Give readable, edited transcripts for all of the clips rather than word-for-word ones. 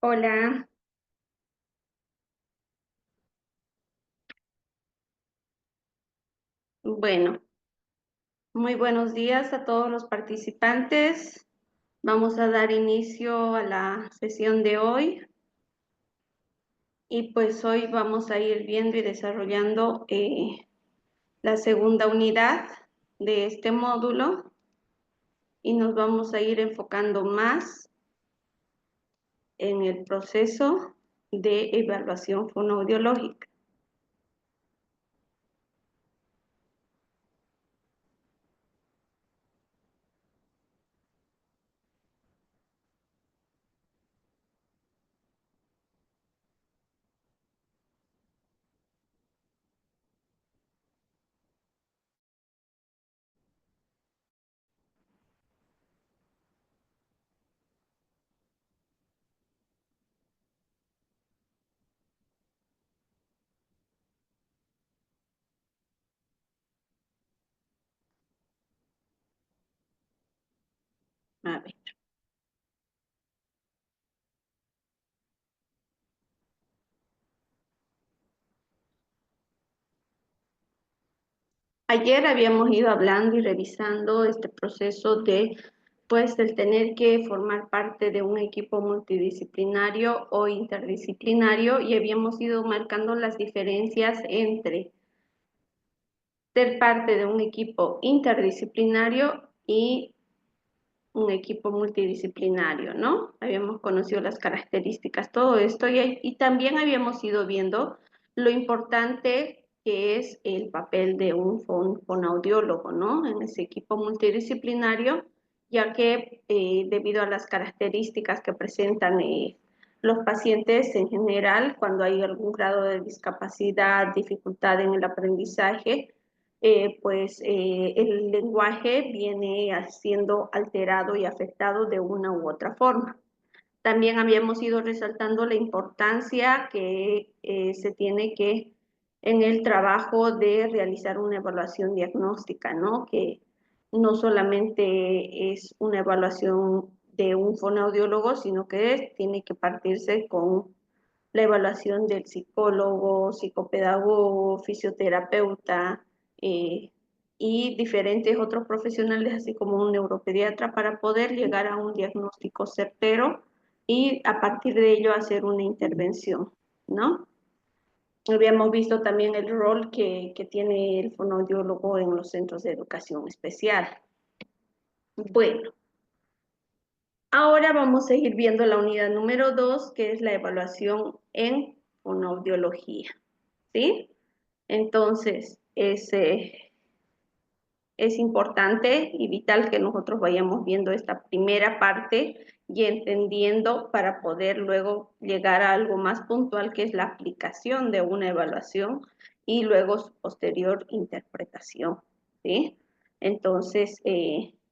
Hola, bueno, muy buenos días a todos los participantes. Vamos a dar inicio a la sesión de hoy y pues hoy vamos a ir viendo y desarrollando la segunda unidad de este módulo y nos vamos a ir enfocando más en el proceso de evaluación fonoaudiológica. A ver. Ayer habíamos ido hablando y revisando este proceso de, pues, el tener que formar parte de un equipo multidisciplinario o interdisciplinario y habíamos ido marcando las diferencias entre ser parte de un equipo interdisciplinario y un equipo multidisciplinario, ¿no? Habíamos conocido las características, todo esto, y también habíamos ido viendo lo importante que es el papel de un fonoaudiólogo, ¿no? En ese equipo multidisciplinario, ya que debido a las características que presentan los pacientes en general, cuando hay algún grado de discapacidad, dificultad en el aprendizaje, el lenguaje viene siendo alterado y afectado de una u otra forma. También habíamos ido resaltando la importancia que se tiene que en el trabajo de realizar una evaluación diagnóstica, ¿no? Que no solamente es una evaluación de un fonoaudiólogo, sino que tiene que partirse con la evaluación del psicólogo, psicopedagogo, fisioterapeuta eh, y diferentes otros profesionales, así como un neuropediatra, para poder llegar a un diagnóstico certero y a partir de ello hacer una intervención, ¿no? Habíamos visto también el rol que tiene el fonoaudiólogo en los centros de educación especial. Bueno, ahora vamos a ir viendo la unidad número 2, que es la evaluación en fonoaudiología, ¿sí? Entonces, es importante y vital que nosotros vayamos viendo esta primera parte y entendiendo para poder luego llegar a algo más puntual, que es la aplicación de una evaluación y luego su posterior interpretación, ¿sí? Entonces,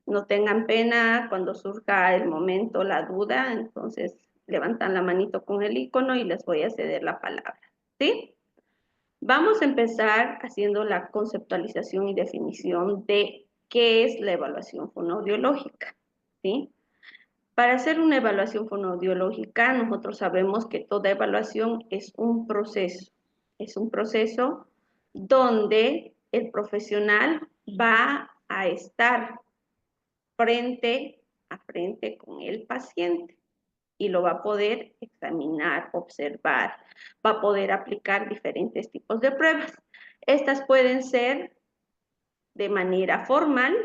no tengan pena cuando surja el momento, la duda, entonces levantan la manito con el icono y les voy a ceder la palabra, ¿sí? Vamos a empezar haciendo la conceptualización y definición de qué es la evaluación fonoaudiológica, ¿sí? Para hacer una evaluación fonoaudiológica, nosotros sabemos que toda evaluación es un proceso donde el profesional va a estar frente a frente con el paciente y lo va a poder examinar, observar, va a poder aplicar diferentes tipos de pruebas. Estas pueden ser de manera formal,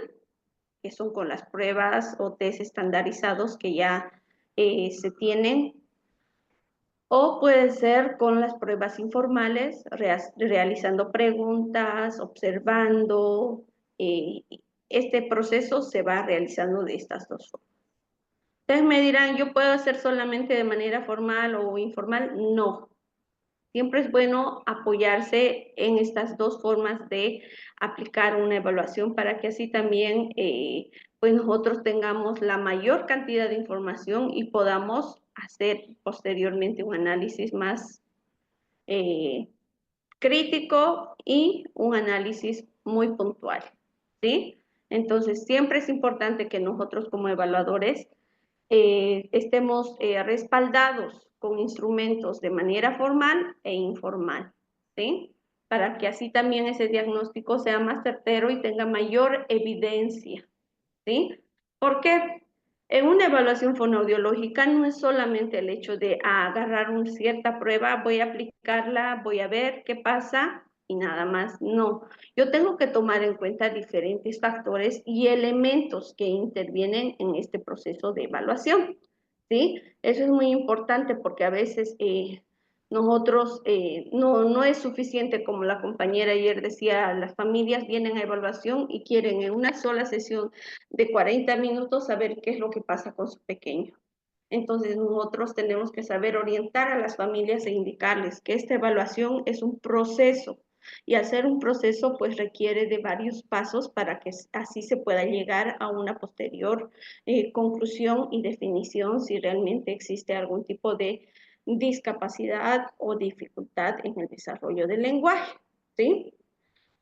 que son con las pruebas o test estandarizados que ya se tienen, o puede ser con las pruebas informales, realizando preguntas, observando. eh, este proceso se va realizando de estas dos formas. Ustedes me dirán, ¿yo puedo hacer solamente de manera formal o informal? No. Siempre es bueno apoyarse en estas dos formas de aplicar una evaluación para que así también pues nosotros tengamos la mayor cantidad de información y podamos hacer posteriormente un análisis más eh, crítico y un análisis muy puntual, ¿sí? Entonces, siempre es importante que nosotros como evaluadores estemos respaldados con instrumentos de manera formal e informal, ¿sí? Para que así también ese diagnóstico sea más certero y tenga mayor evidencia, ¿sí? Porque en una evaluación fonoaudiológica no es solamente el hecho de agarrar una cierta prueba, voy a aplicarla, voy a ver qué pasa y nada más. No, yo tengo que tomar en cuenta diferentes factores y elementos que intervienen en este proceso de evaluación, ¿sí? Eso es muy importante porque a veces nosotros no es suficiente, como la compañera ayer decía, las familias vienen a evaluación y quieren en una sola sesión de 40 minutos saber qué es lo que pasa con su pequeño. Entonces nosotros tenemos que saber orientar a las familias e indicarles que esta evaluación es un proceso y al ser un proceso pues requiere de varios pasos para que así se pueda llegar a una posterior conclusión y definición si realmente existe algún tipo de discapacidad o dificultad en el desarrollo del lenguaje, ¿sí?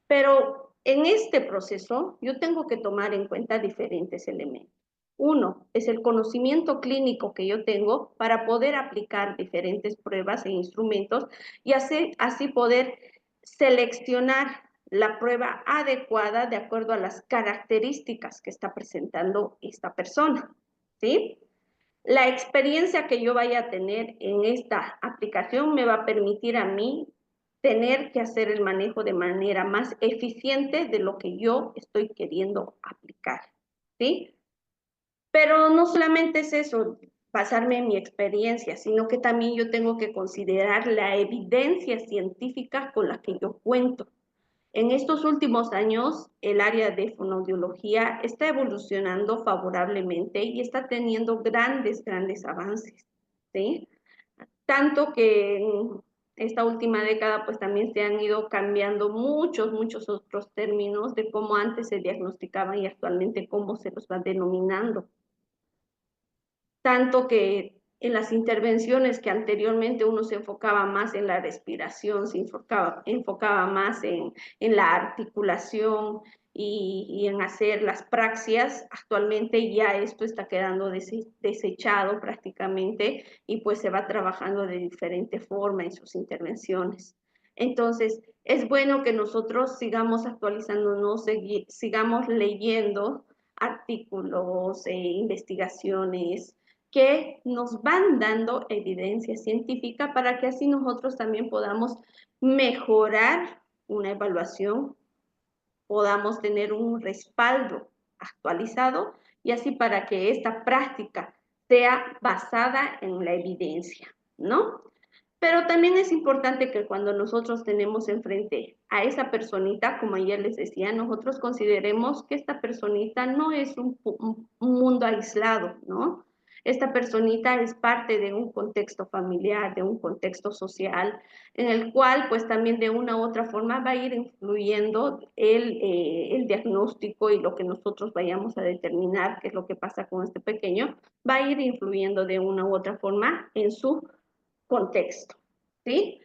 Pero en este proceso yo tengo que tomar en cuenta diferentes elementos. Uno es el conocimiento clínico que yo tengo para poder aplicar diferentes pruebas e instrumentos y así poder seleccionar la prueba adecuada de acuerdo a las características que está presentando esta persona, ¿sí? La experiencia que yo vaya a tener en esta aplicación me va a permitir a mí tener que hacer el manejo de manera más eficiente de lo que yo estoy queriendo aplicar, ¿sí? Pero no solamente es eso, basarme en mi experiencia, sino que también yo tengo que considerar la evidencia científica con la que yo cuento. En estos últimos años, el área de fonoaudiología está evolucionando favorablemente y está teniendo grandes avances, ¿sí? Tanto que en esta última década, pues también se han ido cambiando muchos otros términos de cómo antes se diagnosticaban y actualmente cómo se los va denominando. Tanto que en las intervenciones que anteriormente uno se enfocaba más en la respiración, se enfocaba más en la articulación y en hacer las praxias, actualmente ya esto está quedando desechado prácticamente y pues se va trabajando de diferente forma en sus intervenciones. Entonces, es bueno que nosotros sigamos actualizándonos, sigamos leyendo artículos, investigaciones, que nos van dando evidencia científica para que así nosotros también podamos mejorar una evaluación, podamos tener un respaldo actualizado y así para que esta práctica sea basada en la evidencia, ¿no? Pero también es importante que cuando nosotros tenemos enfrente a esa personita, como ayer les decía, nosotros consideremos que esta personita no es un mundo aislado, ¿no? Esta personita es parte de un contexto familiar, de un contexto social, en el cual pues también de una u otra forma va a ir influyendo el diagnóstico y lo que nosotros vayamos a determinar, qué es lo que pasa con este pequeño, va a ir influyendo de una u otra forma en su contexto, ¿sí?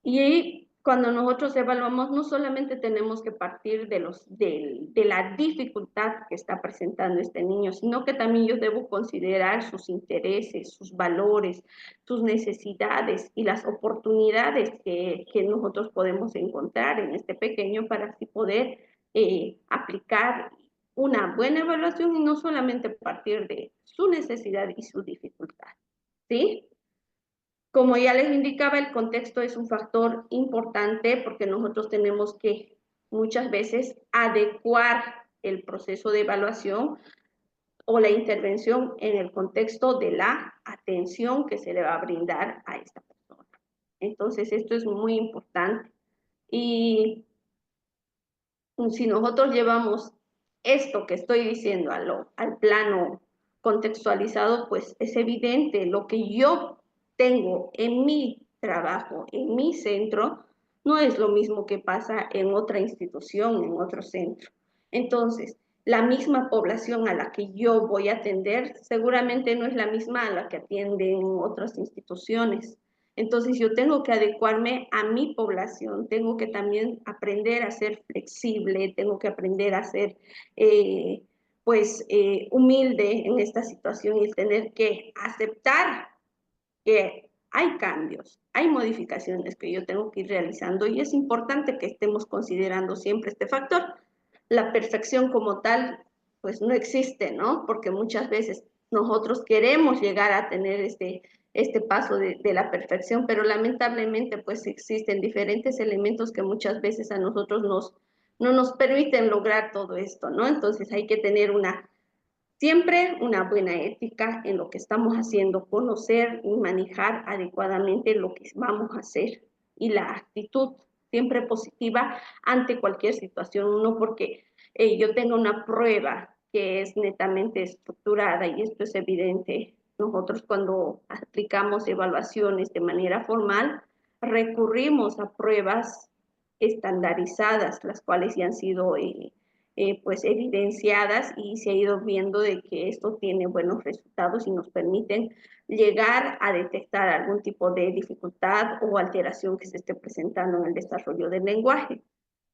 Y cuando nosotros evaluamos, no solamente tenemos que partir de la dificultad que está presentando este niño, sino que también yo debo considerar sus intereses, sus valores, sus necesidades y las oportunidades que nosotros podemos encontrar en este pequeño para así poder aplicar una buena evaluación y no solamente partir de su necesidad y su dificultad, ¿sí? Como ya les indicaba, el contexto es un factor importante porque nosotros tenemos que muchas veces adecuar el proceso de evaluación o la intervención en el contexto de la atención que se le va a brindar a esta persona. Entonces, esto es muy importante. Y si nosotros llevamos esto que estoy diciendo al plano contextualizado, pues es evidente lo que yo tengo en mi trabajo, en mi centro, no es lo mismo que pasa en otra institución, en otro centro. Entonces, la misma población a la que yo voy a atender seguramente no es la misma a la que atienden otras instituciones. Entonces yo tengo que adecuarme a mi población, tengo que también aprender a ser flexible, tengo que aprender a ser pues humilde en esta situación y el tener que aceptar que hay cambios, hay modificaciones que yo tengo que ir realizando y es importante que estemos considerando siempre este factor. La perfección como tal, pues no existe, ¿no? Porque muchas veces nosotros queremos llegar a tener este paso de la perfección, pero lamentablemente pues existen diferentes elementos que muchas veces a nosotros no nos permiten lograr todo esto, ¿no? Entonces hay que tener siempre una buena ética en lo que estamos haciendo, conocer y manejar adecuadamente lo que vamos a hacer y la actitud siempre positiva ante cualquier situación, no porque yo tenga una prueba que es netamente estructurada y esto es evidente. Nosotros cuando aplicamos evaluaciones de manera formal, recurrimos a pruebas estandarizadas, las cuales ya han sido pues evidenciadas y se ha ido viendo de que esto tiene buenos resultados y nos permiten llegar a detectar algún tipo de dificultad o alteración que se esté presentando en el desarrollo del lenguaje.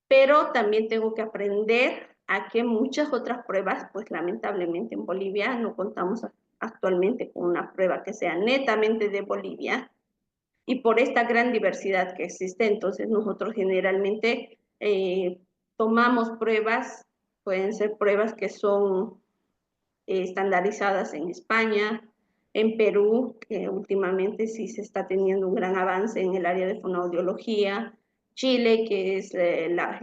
Pero también tengo que aprender a que muchas otras pruebas, pues lamentablemente en Bolivia no contamos actualmente con una prueba que sea netamente de Bolivia, y por esta gran diversidad que existe, entonces nosotros generalmente tomamos pruebas, pueden ser pruebas que son estandarizadas en España, en Perú, que últimamente sí se está teniendo un gran avance en el área de fonoaudiología, Chile, que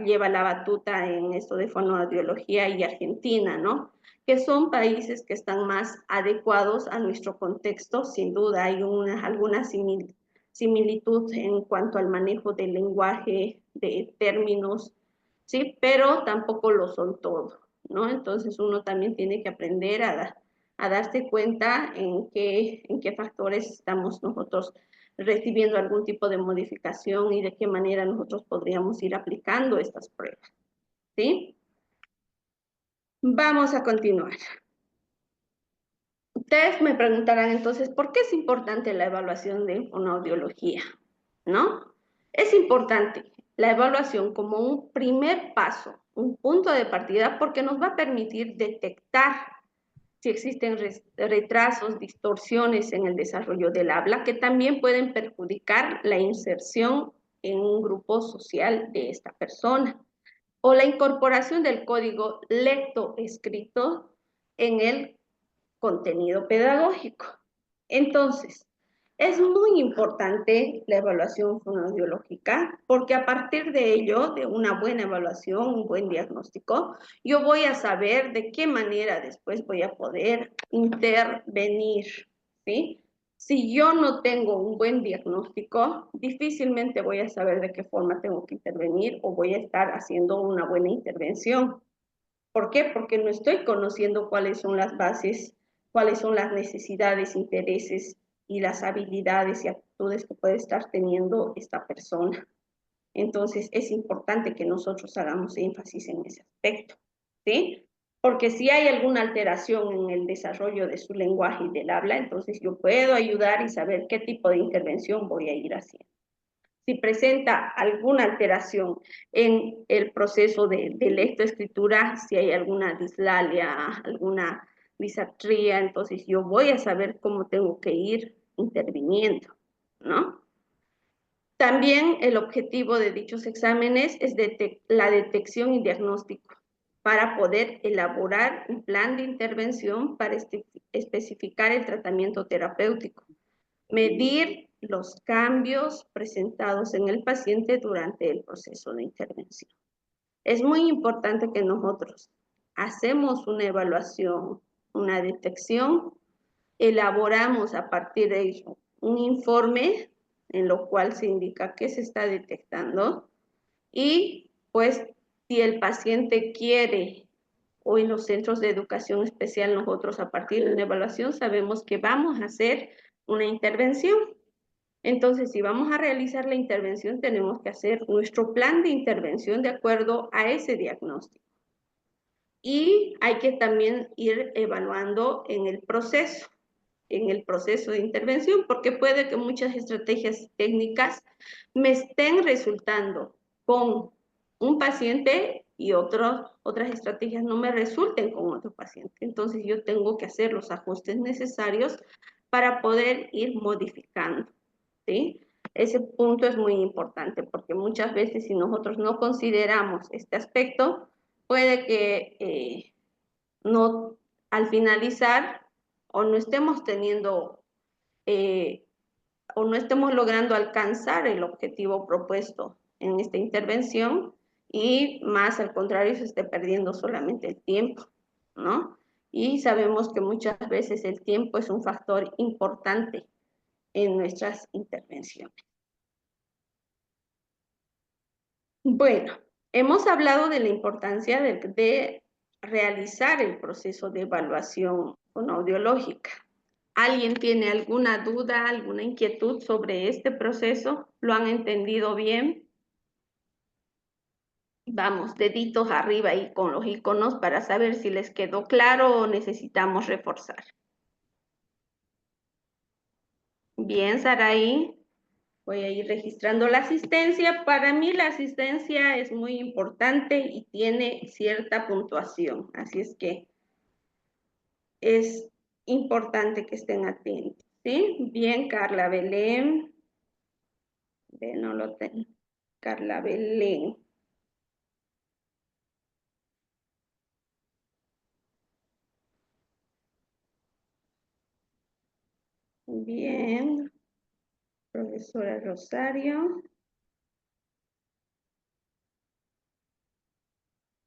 lleva la batuta en esto de fonoaudiología, y Argentina, ¿no? Que son países que están más adecuados a nuestro contexto. Sin duda hay alguna similitud en cuanto al manejo del lenguaje, de términos, ¿sí? Pero tampoco lo son todo, ¿no? Entonces uno también tiene que aprender a darse cuenta en qué factores estamos nosotros recibiendo algún tipo de modificación y de qué manera nosotros podríamos ir aplicando estas pruebas, ¿sí? Vamos a continuar. Ustedes me preguntarán entonces, ¿por qué es importante la evaluación de fonoaudiología? ¿No? Es importante la evaluación como un primer paso, un punto de partida, porque nos va a permitir detectar si existen retrasos, distorsiones en el desarrollo del habla, que también pueden perjudicar la inserción en un grupo social de esta persona, o la incorporación del código lectoescrito en el contenido pedagógico. Entonces, es muy importante la evaluación fonoaudiológica porque a partir de ello, de una buena evaluación, un buen diagnóstico, yo voy a saber de qué manera después voy a poder intervenir, ¿sí? Si yo no tengo un buen diagnóstico, difícilmente voy a saber de qué forma tengo que intervenir o voy a estar haciendo una buena intervención. ¿Por qué? Porque no estoy conociendo cuáles son las bases, cuáles son las necesidades, intereses y las habilidades y actitudes que puede estar teniendo esta persona. Entonces, es importante que nosotros hagamos énfasis en ese aspecto, ¿sí? Porque si hay alguna alteración en el desarrollo de su lenguaje y del habla, entonces yo puedo ayudar y saber qué tipo de intervención voy a ir haciendo. Si presenta alguna alteración en el proceso de lectoescritura, si hay alguna dislalia, alguna disartría, entonces yo voy a saber cómo tengo que ir interviniendo, ¿no? También el objetivo de dichos exámenes es la detección y diagnóstico para poder elaborar un plan de intervención para especificar el tratamiento terapéutico, medir los cambios presentados en el paciente durante el proceso de intervención. Es muy importante que nosotros hacemos una evaluación, una detección, elaboramos a partir de ello un informe en lo cual se indica qué se está detectando y pues si el paciente quiere o en los centros de educación especial nosotros a partir de una evaluación sabemos que vamos a hacer una intervención. Entonces, si vamos a realizar la intervención, tenemos que hacer nuestro plan de intervención de acuerdo a ese diagnóstico. Y hay que también ir evaluando en el proceso de intervención, porque puede que muchas estrategias técnicas me estén resultando con un paciente y otras estrategias no me resulten con otro paciente. Entonces yo tengo que hacer los ajustes necesarios para poder ir modificando, ¿sí? Ese punto es muy importante porque muchas veces si nosotros no consideramos este aspecto, puede que no, al finalizar o no estemos teniendo o no estemos logrando alcanzar el objetivo propuesto en esta intervención y más al contrario se esté perdiendo solamente el tiempo, ¿no? Y sabemos que muchas veces el tiempo es un factor importante en nuestras intervenciones. Bueno, hemos hablado de la importancia de realizar el proceso de evaluación fonoaudiológica. ¿Alguien tiene alguna duda, alguna inquietud sobre este proceso? ¿Lo han entendido bien? Vamos, deditos arriba ahí con los iconos para saber si les quedó claro o necesitamos reforzar. Bien, Saraí. Voy a ir registrando la asistencia. Para mí la asistencia es muy importante y tiene cierta puntuación. Así es que es importante que estén atentos. ¿Sí? Bien, Carla Belén. No lo tengo. Carla Belén. Bien. Profesora Rosario.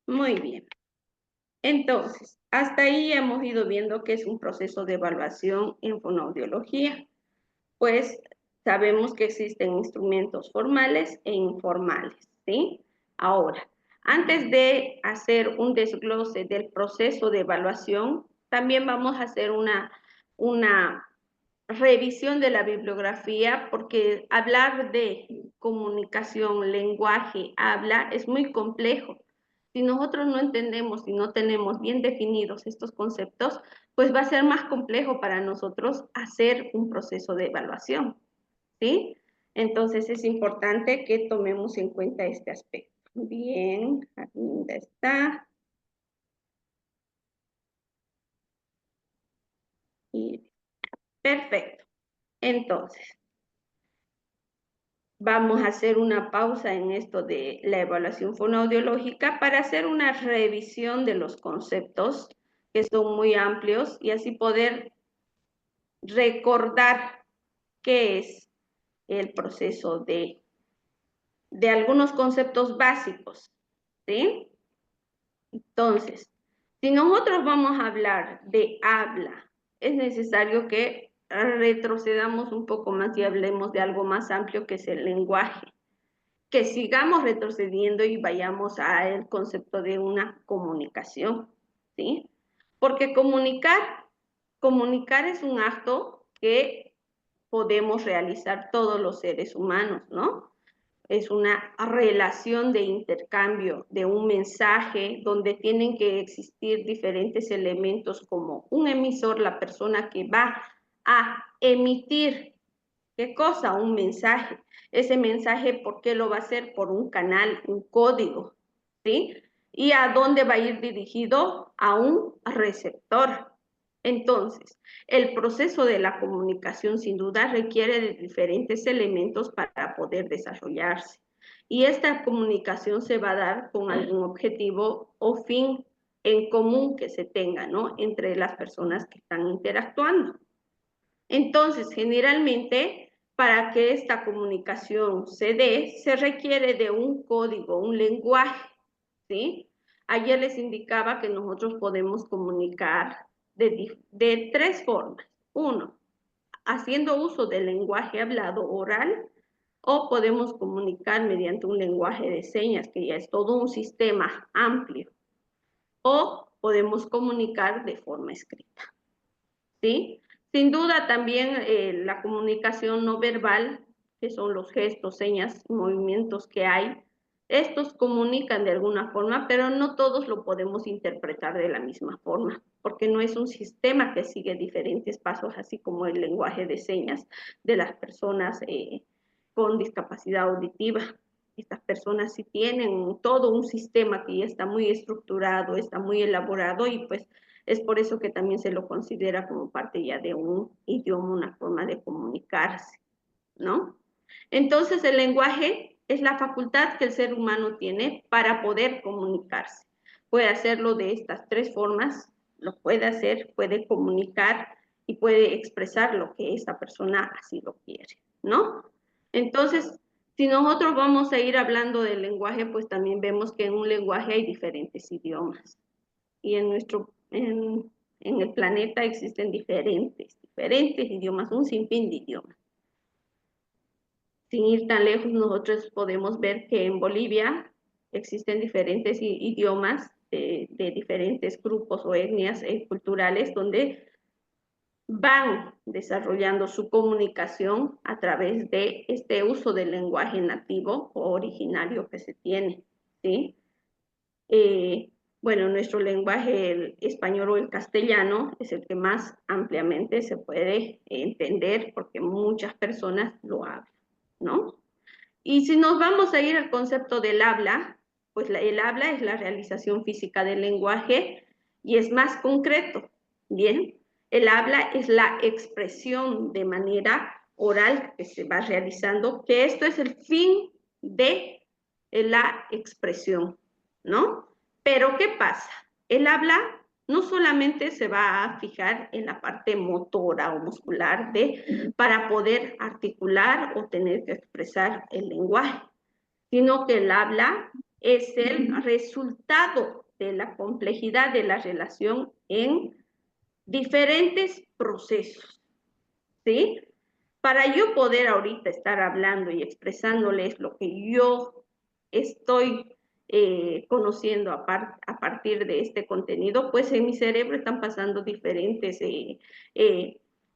Muy bien. Entonces, hasta ahí hemos ido viendo que es un proceso de evaluación en fonoaudiología. Pues sabemos que existen instrumentos formales e informales, ¿sí? Ahora, antes de hacer un desglose del proceso de evaluación, también vamos a hacer una revisión de la bibliografía, porque hablar de comunicación, lenguaje, habla, es muy complejo. Si nosotros no entendemos y no tenemos bien definidos estos conceptos, pues va a ser más complejo para nosotros hacer un proceso de evaluación, ¿sí? Entonces es importante que tomemos en cuenta este aspecto. Bien, ¿dónde está? Y perfecto. Entonces, vamos a hacer una pausa en esto de la evaluación fonoaudiológica para hacer una revisión de los conceptos que son muy amplios y así poder recordar qué es el proceso de algunos conceptos básicos, ¿sí? Entonces, si nosotros vamos a hablar de habla, es necesario que retrocedamos un poco más y hablemos de algo más amplio que es el lenguaje, que sigamos retrocediendo y vayamos al concepto de una comunicación, ¿sí? Porque comunicar es un acto que podemos realizar todos los seres humanos, ¿no? Es una relación de intercambio de un mensaje donde tienen que existir diferentes elementos como un emisor, la persona que va a emitir, ¿qué cosa? Un mensaje. Ese mensaje, ¿por qué lo va a hacer? Por un canal, un código, ¿sí? ¿Y a dónde va a ir dirigido? A un receptor. Entonces, el proceso de la comunicación sin duda requiere de diferentes elementos para poder desarrollarse. Y esta comunicación se va a dar con algún objetivo o fin en común que se tenga, ¿no? Entre las personas que están interactuando. Entonces, generalmente, para que esta comunicación se dé, se requiere de un código, un lenguaje, ¿sí? Ayer les indicaba que nosotros podemos comunicar de tres formas. Uno, haciendo uso del lenguaje hablado oral, o podemos comunicar mediante un lenguaje de señas, que ya es todo un sistema amplio, o podemos comunicar de forma escrita, ¿sí? Sin duda también la comunicación no verbal, que son los gestos, señas, movimientos que hay, estos comunican de alguna forma, pero no todos lo podemos interpretar de la misma forma, porque no es un sistema que sigue diferentes pasos, así como el lenguaje de señas de las personas con discapacidad auditiva. Estas personas sí tienen todo un sistema que ya está muy estructurado, está muy elaborado y pues es por eso que también se lo considera como parte ya de un idioma, una forma de comunicarse, ¿no? Entonces el lenguaje es la facultad que el ser humano tiene para poder comunicarse. Puede hacerlo de estas tres formas, lo puede hacer, puede comunicar y puede expresar lo que esa persona así lo quiere, ¿no? Entonces, si nosotros vamos a ir hablando del lenguaje, pues también vemos que en un lenguaje hay diferentes idiomas. Y en el planeta existen diferentes idiomas, un sinfín de idiomas. Sin ir tan lejos, nosotros podemos ver que en Bolivia existen diferentes idiomas de diferentes grupos o etnias culturales donde van desarrollando su comunicación a través de este uso del lenguaje nativo o originario que se tiene, ¿sí? Eh, bueno, nuestro lenguaje, el español o el castellano, es el que más ampliamente se puede entender porque muchas personas lo hablan, ¿no? Y si nos vamos a ir al concepto del habla, pues el habla es la realización física del lenguaje y es más concreto, ¿bien? El habla es la expresión de manera oral que se va realizando, que esto es el fin de la expresión, ¿no? Pero ¿qué pasa? El habla no solamente se va a fijar en la parte motora o muscular para poder articular o tener que expresar el lenguaje, sino que el habla es el resultado de la complejidad de la relación en diferentes procesos, ¿sí? Para yo poder ahorita estar hablando y expresándoles lo que yo estoy conociendo a partir de este contenido, pues en mi cerebro están pasando diferentes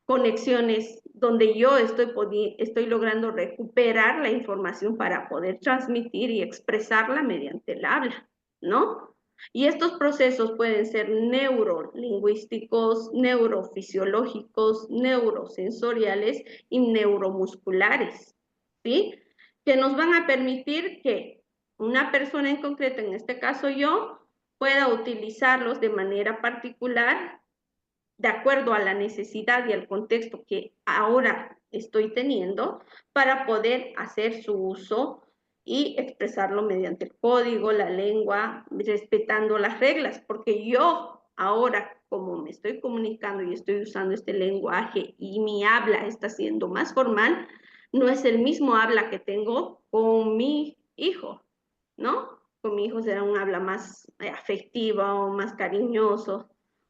conexiones donde yo estoy logrando recuperar la información para poder transmitir y expresarla mediante el habla, ¿no? Y estos procesos pueden ser neurolingüísticos, neurofisiológicos, neurosensoriales y neuromusculares, ¿sí? Que nos van a permitir que una persona en concreto, en este caso yo, pueda utilizarlos de manera particular de acuerdo a la necesidad y al contexto que ahora estoy teniendo para poder hacer su uso y expresarlo mediante el código, la lengua, respetando las reglas, porque yo ahora, como me estoy comunicando y estoy usando este lenguaje y mi habla está siendo más formal, no es el mismo habla que tengo con mi hijo, ¿no? Con mi hijo será un habla más afectiva o más cariñoso,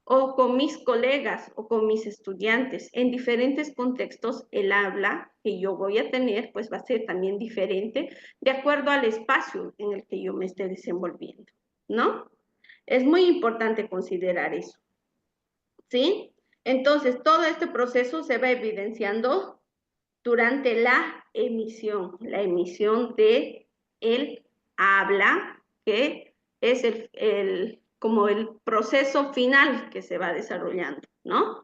o con mis colegas o con mis estudiantes. En diferentes contextos, el habla que yo voy a tener, pues va a ser también diferente de acuerdo al espacio en el que yo me esté desenvolviendo, ¿no? Es muy importante considerar eso, ¿sí? Entonces, todo este proceso se va evidenciando durante la emisión de el habla, que es como el proceso final que se va desarrollando, ¿no?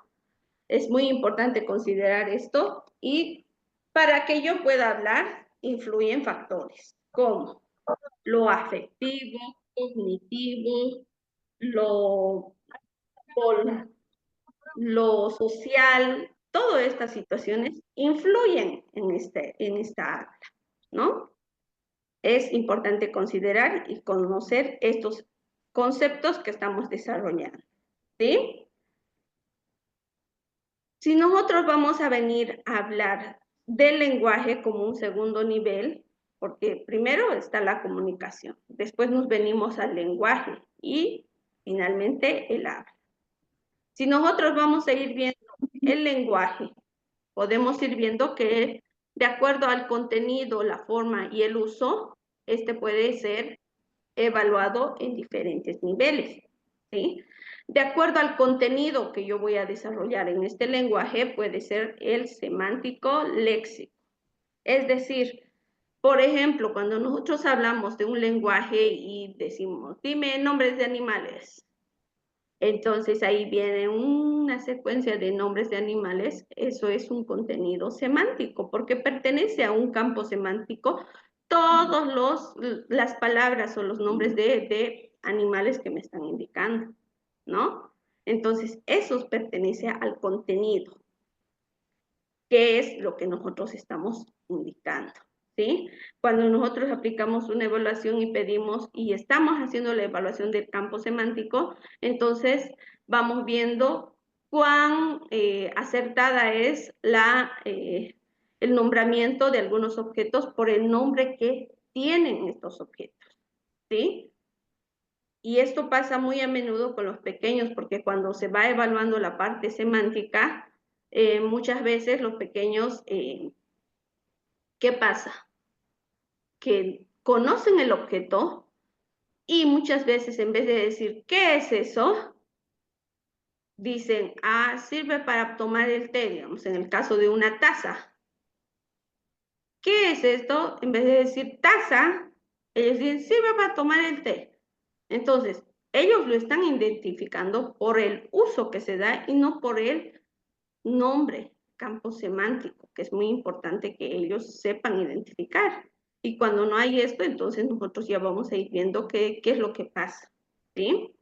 Es muy importante considerar esto y para que yo pueda hablar, influyen factores como lo afectivo, cognitivo, lo, lo social, todas estas situaciones influyen en esta habla, ¿no? Es importante considerar y conocer estos conceptos que estamos desarrollando, ¿sí? Si nosotros vamos a venir a hablar del lenguaje como un segundo nivel, porque primero está la comunicación, después nos venimos al lenguaje y finalmente el habla. Si nosotros vamos a ir viendo el lenguaje, podemos ir viendo que de acuerdo al contenido, la forma y el uso, este puede ser evaluado en diferentes niveles, ¿sí? De acuerdo al contenido que yo voy a desarrollar en este lenguaje, puede ser el semántico léxico. Es decir, por ejemplo, cuando nosotros hablamos de un lenguaje y decimos, dime nombres de animales, entonces ahí viene una secuencia de nombres de animales, eso es un contenido semántico, porque pertenece a un campo semántico todas las palabras o los nombres de animales que me están indicando, ¿no? Entonces, eso pertenece al contenido, que es lo que nosotros estamos indicando, ¿sí? Cuando nosotros aplicamos una evaluación y pedimos, y estamos haciendo la evaluación del campo semántico, entonces vamos viendo cuán acertada es el nombramiento de algunos objetos por el nombre que tienen estos objetos, ¿sí? Y esto pasa muy a menudo con los pequeños, porque cuando se va evaluando la parte semántica, muchas veces los pequeños, ¿qué pasa? Que conocen el objeto y muchas veces en vez de decir, ¿qué es eso? Dicen, ah, sirve para tomar el té, digamos, en el caso de una taza. ¿Qué es esto? En vez de decir taza, ellos dicen, sirve para tomar el té. Entonces, ellos lo están identificando por el uso que se da y no por el nombre, campo semántico, que es muy importante que ellos sepan identificar. Y cuando no hay esto, entonces nosotros ya vamos a ir viendo qué es lo que pasa, ¿sí?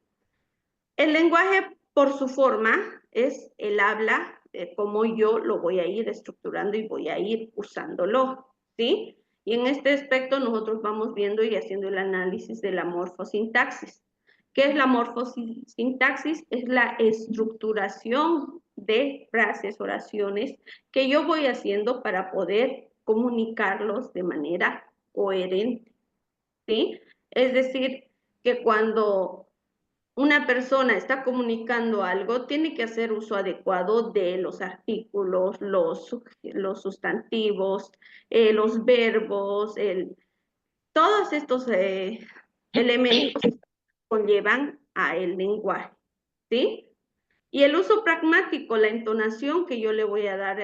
El lenguaje, por su forma, es el habla, como yo lo voy a ir estructurando y voy a ir usándolo, ¿sí? Y en este aspecto nosotros vamos viendo y haciendo el análisis de la morfosintaxis. ¿Qué es la morfosintaxis? Es la estructuración de frases, oraciones que yo voy haciendo para poder comunicarlos de manera coherente, ¿sí? Es decir, que cuando una persona está comunicando algo, tiene que hacer uso adecuado de los artículos, los sustantivos, los verbos, todos estos elementos conllevan a el lenguaje, ¿sí? Y el uso pragmático, la entonación que yo le voy a dar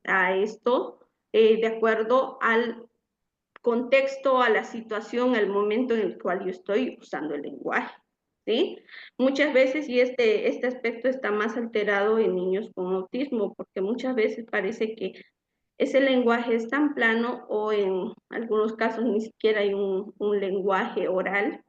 a esto, de acuerdo al contexto, a la situación, al momento en el cual yo estoy usando el lenguaje, ¿sí? Muchas veces, y este aspecto está más alterado en niños con autismo, porque muchas veces parece que ese lenguaje es tan plano o en algunos casos ni siquiera hay un lenguaje oral,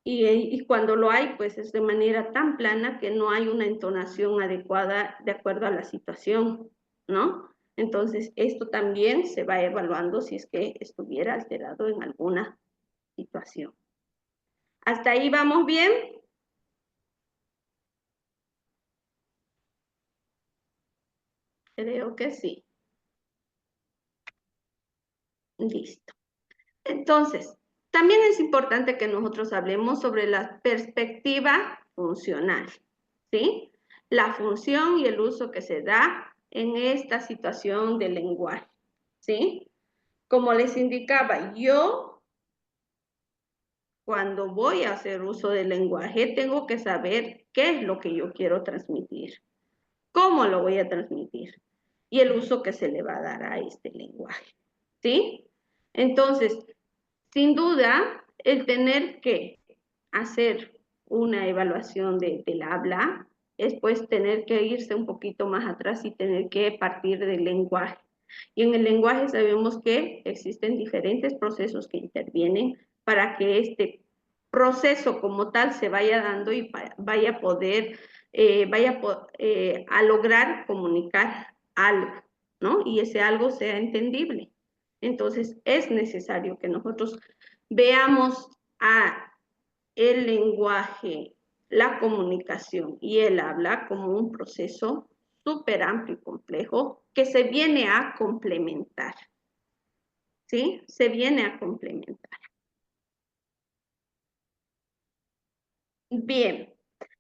y cuando lo hay, pues es de manera tan plana que no hay una entonación adecuada de acuerdo a la situación, ¿no? Entonces, esto también se va evaluando si es que estuviera alterado en alguna situación. ¿Hasta ahí vamos bien? Creo que sí. Listo. Entonces, también es importante que nosotros hablemos sobre la perspectiva funcional, ¿sí? La función y el uso que se da en esta situación del lenguaje, ¿sí? Como les indicaba, yo cuando voy a hacer uso del lenguaje tengo que saber qué es lo que yo quiero transmitir, cómo lo voy a transmitir y el uso que se le va a dar a este lenguaje, ¿sí? Entonces, sin duda, el tener que hacer una evaluación del habla es pues tener que irse un poquito más atrás y tener que partir del lenguaje. Y en el lenguaje sabemos que existen diferentes procesos que intervienen para que este proceso como tal se vaya dando y vaya a poder, a lograr comunicar algo, ¿no? Y ese algo sea entendible. Entonces, es necesario que nosotros veamos a el lenguaje, la comunicación y el habla como un proceso súper amplio y complejo que se viene a complementar, ¿sí? Se viene a complementar. Bien,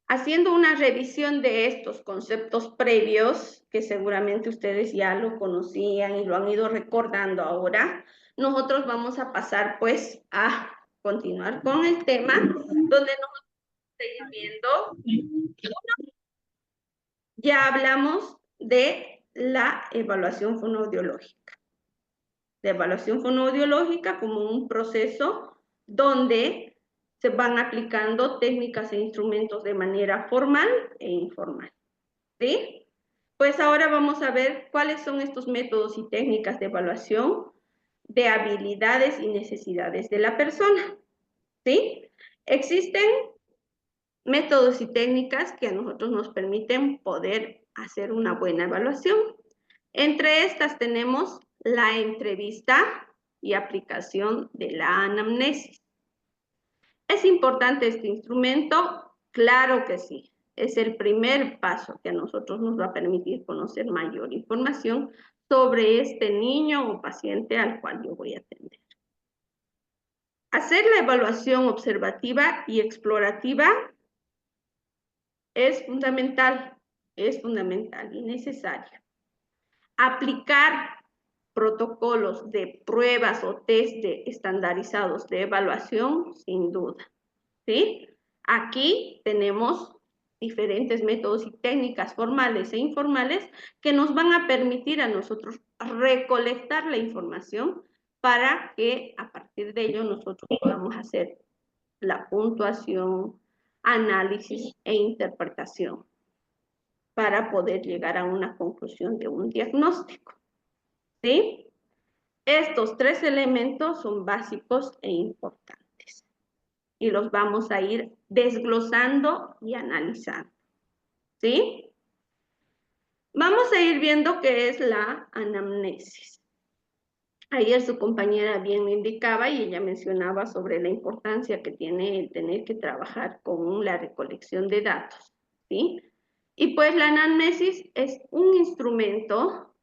haciendo una revisión de estos conceptos previos, que seguramente ustedes ya lo conocían y lo han ido recordando ahora, nosotros vamos a pasar pues a continuar con el tema, donde nos seguir viendo. Ya hablamos de la evaluación fonoaudiológica. La evaluación fonoaudiológica como un proceso donde se van aplicando técnicas e instrumentos de manera formal e informal, ¿sí? Pues ahora vamos a ver cuáles son estos métodos y técnicas de evaluación de habilidades y necesidades de la persona, ¿sí? Existen métodos y técnicas que a nosotros nos permiten poder hacer una buena evaluación. Entre estas tenemos la entrevista y aplicación de la anamnesis. ¿Es importante este instrumento? Claro que sí. Es el primer paso que a nosotros nos va a permitir conocer mayor información sobre este niño o paciente al cual yo voy a atender. Hacer la evaluación observativa y explorativa es fundamental y necesario. Aplicar protocolos de pruebas o test estandarizados de evaluación, sin duda, ¿sí? Aquí tenemos diferentes métodos y técnicas formales e informales que nos van a permitir a nosotros recolectar la información para que a partir de ello nosotros podamos hacer la puntuación, análisis e interpretación para poder llegar a una conclusión de un diagnóstico, ¿sí? Estos tres elementos son básicos e importantes y los vamos a ir desglosando y analizando, ¿sí? Vamos a ir viendo qué es la anamnesis. Ayer su compañera bien me indicaba y ella mencionaba sobre la importancia que tiene el tener que trabajar con la recolección de datos, ¿sí? Y pues la anamnesis es un instrumento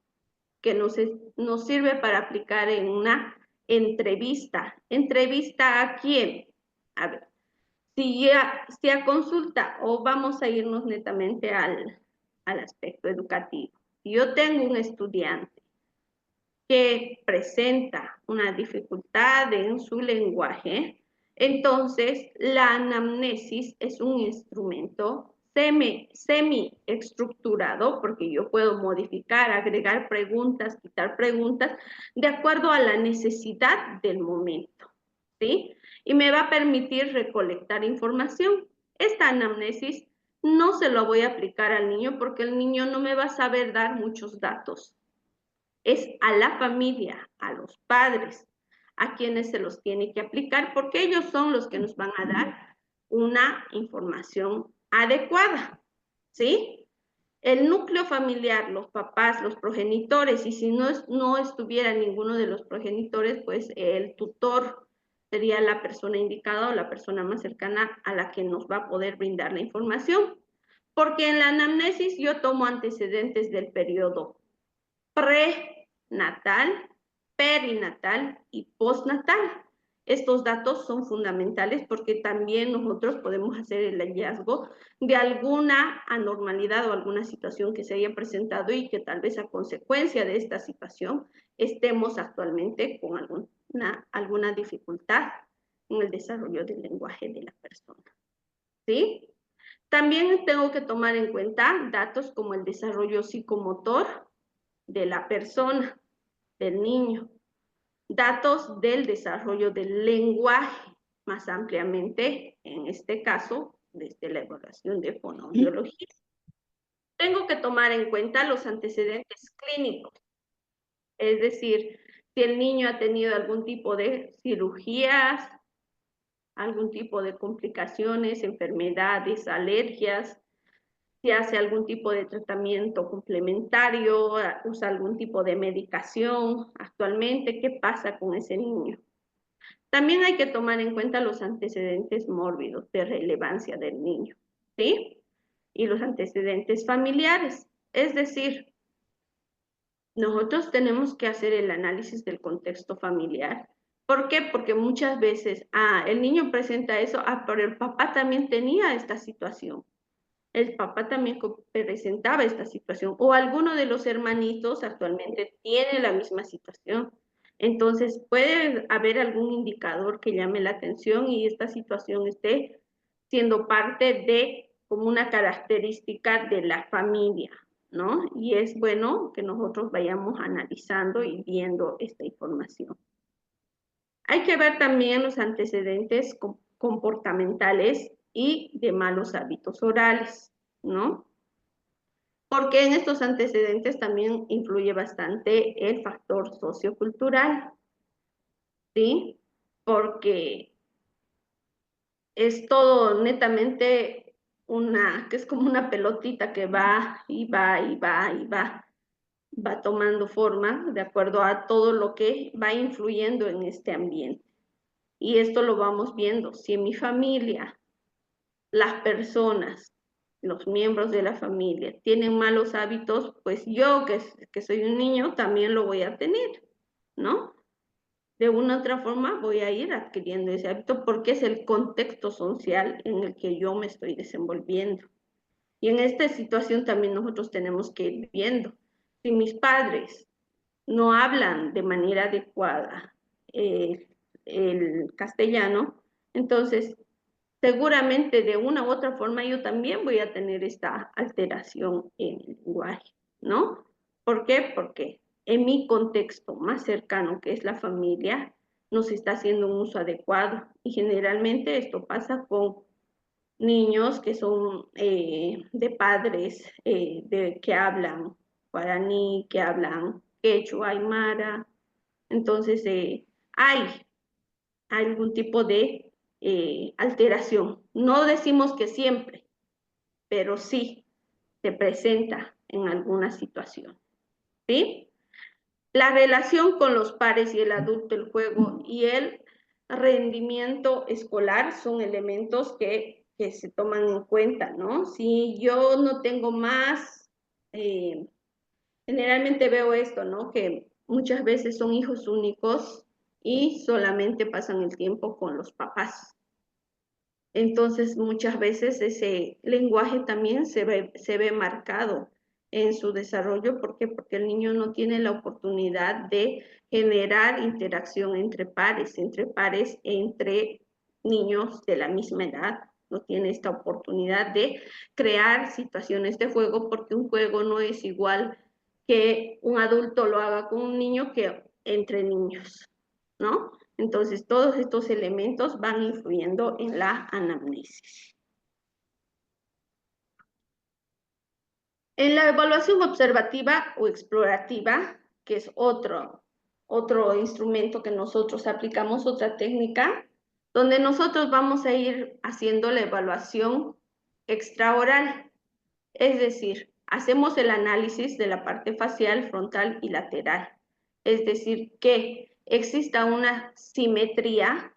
que nos sirve para aplicar en una entrevista. ¿Entrevista a quién? A ver, si a consulta o vamos a irnos netamente al aspecto educativo. Si yo tengo un estudiante que presenta una dificultad en su lenguaje, entonces la anamnesis es un instrumento semi-estructurado, porque yo puedo modificar, agregar preguntas, quitar preguntas, de acuerdo a la necesidad del momento, ¿sí? Y me va a permitir recolectar información. Esta anamnesis no se lo voy a aplicar al niño porque el niño no me va a saber dar muchos datos. Es a la familia, a los padres, a quienes se los tiene que aplicar, porque ellos son los que nos van a dar una información adecuada, ¿sí? El núcleo familiar, los papás, los progenitores, y si no estuviera ninguno de los progenitores, pues el tutor sería la persona indicada o la persona más cercana a la que nos va a poder brindar la información. Porque en la anamnesis yo tomo antecedentes del periodo prenatal, perinatal y postnatal. Estos datos son fundamentales porque también nosotros podemos hacer el hallazgo de alguna anormalidad o alguna situación que se haya presentado y que tal vez a consecuencia de esta situación estemos actualmente con alguna dificultad en el desarrollo del lenguaje de la persona, ¿sí? También tengo que tomar en cuenta datos como el desarrollo psicomotor de la persona, del niño, datos del desarrollo del lenguaje, más ampliamente, en este caso, desde la evaluación de fonoaudiología. Tengo que tomar en cuenta los antecedentes clínicos, es decir, si el niño ha tenido algún tipo de cirugías, algún tipo de complicaciones, enfermedades, alergias, si hace algún tipo de tratamiento complementario, usa algún tipo de medicación actualmente, ¿qué pasa con ese niño? También hay que tomar en cuenta los antecedentes mórbidos de relevancia del niño, ¿sí? Y los antecedentes familiares. Es decir, nosotros tenemos que hacer el análisis del contexto familiar. ¿Por qué? Porque muchas veces, el niño presenta eso, pero el papá también tenía esta situación. El papá también presentaba esta situación o alguno de los hermanitos actualmente tiene la misma situación. Entonces puede haber algún indicador que llame la atención y esta situación esté siendo parte de como una característica de la familia, ¿no? Y es bueno que nosotros vayamos analizando y viendo esta información. Hay que ver también los antecedentes comportamentales y de malos hábitos orales, ¿no? Porque en estos antecedentes también influye bastante el factor sociocultural. ¿sí? Porque es todo netamente que es como una pelotita que va y va y va y va tomando forma de acuerdo a todo lo que va influyendo en este ambiente. Y esto lo vamos viendo. Si en mi familia las personas, los miembros de la familia, tienen malos hábitos, pues yo que soy un niño también lo voy a tener, ¿no? De una u otra forma voy a ir adquiriendo ese hábito porque es el contexto social en el que yo me estoy desenvolviendo. Y en esta situación también nosotros tenemos que ir viendo. Si mis padres no hablan de manera adecuada el castellano, entonces seguramente de una u otra forma yo también voy a tener esta alteración en el lenguaje, ¿no? ¿Por qué? Porque en mi contexto más cercano, que es la familia, no se está haciendo un uso adecuado. Y generalmente esto pasa con niños que son de padres que hablan guaraní, que hablan quechua, aymara. Entonces, hay algún tipo de alteración. No decimos que siempre, pero sí se presenta en alguna situación. ¿Sí? La relación con los pares y el adulto, el juego y el rendimiento escolar son elementos que se toman en cuenta, ¿no? Si yo no tengo más, generalmente veo esto, ¿no? Que muchas veces son hijos únicos y solamente pasan el tiempo con los papás. Entonces, muchas veces ese lenguaje también se ve marcado en su desarrollo. ¿Por qué? Porque el niño no tiene la oportunidad de generar interacción entre pares, entre niños de la misma edad. No tiene esta oportunidad de crear situaciones de juego porque un juego no es igual que un adulto lo haga con un niño que entre niños, ¿no? Entonces, todos estos elementos van influyendo en la anamnesis. En la evaluación observativa o explorativa, que es otro instrumento que nosotros aplicamos, otra técnica, donde nosotros vamos a ir haciendo la evaluación extraoral, es decir, hacemos el análisis de la parte facial, frontal y lateral, es decir, que exista una simetría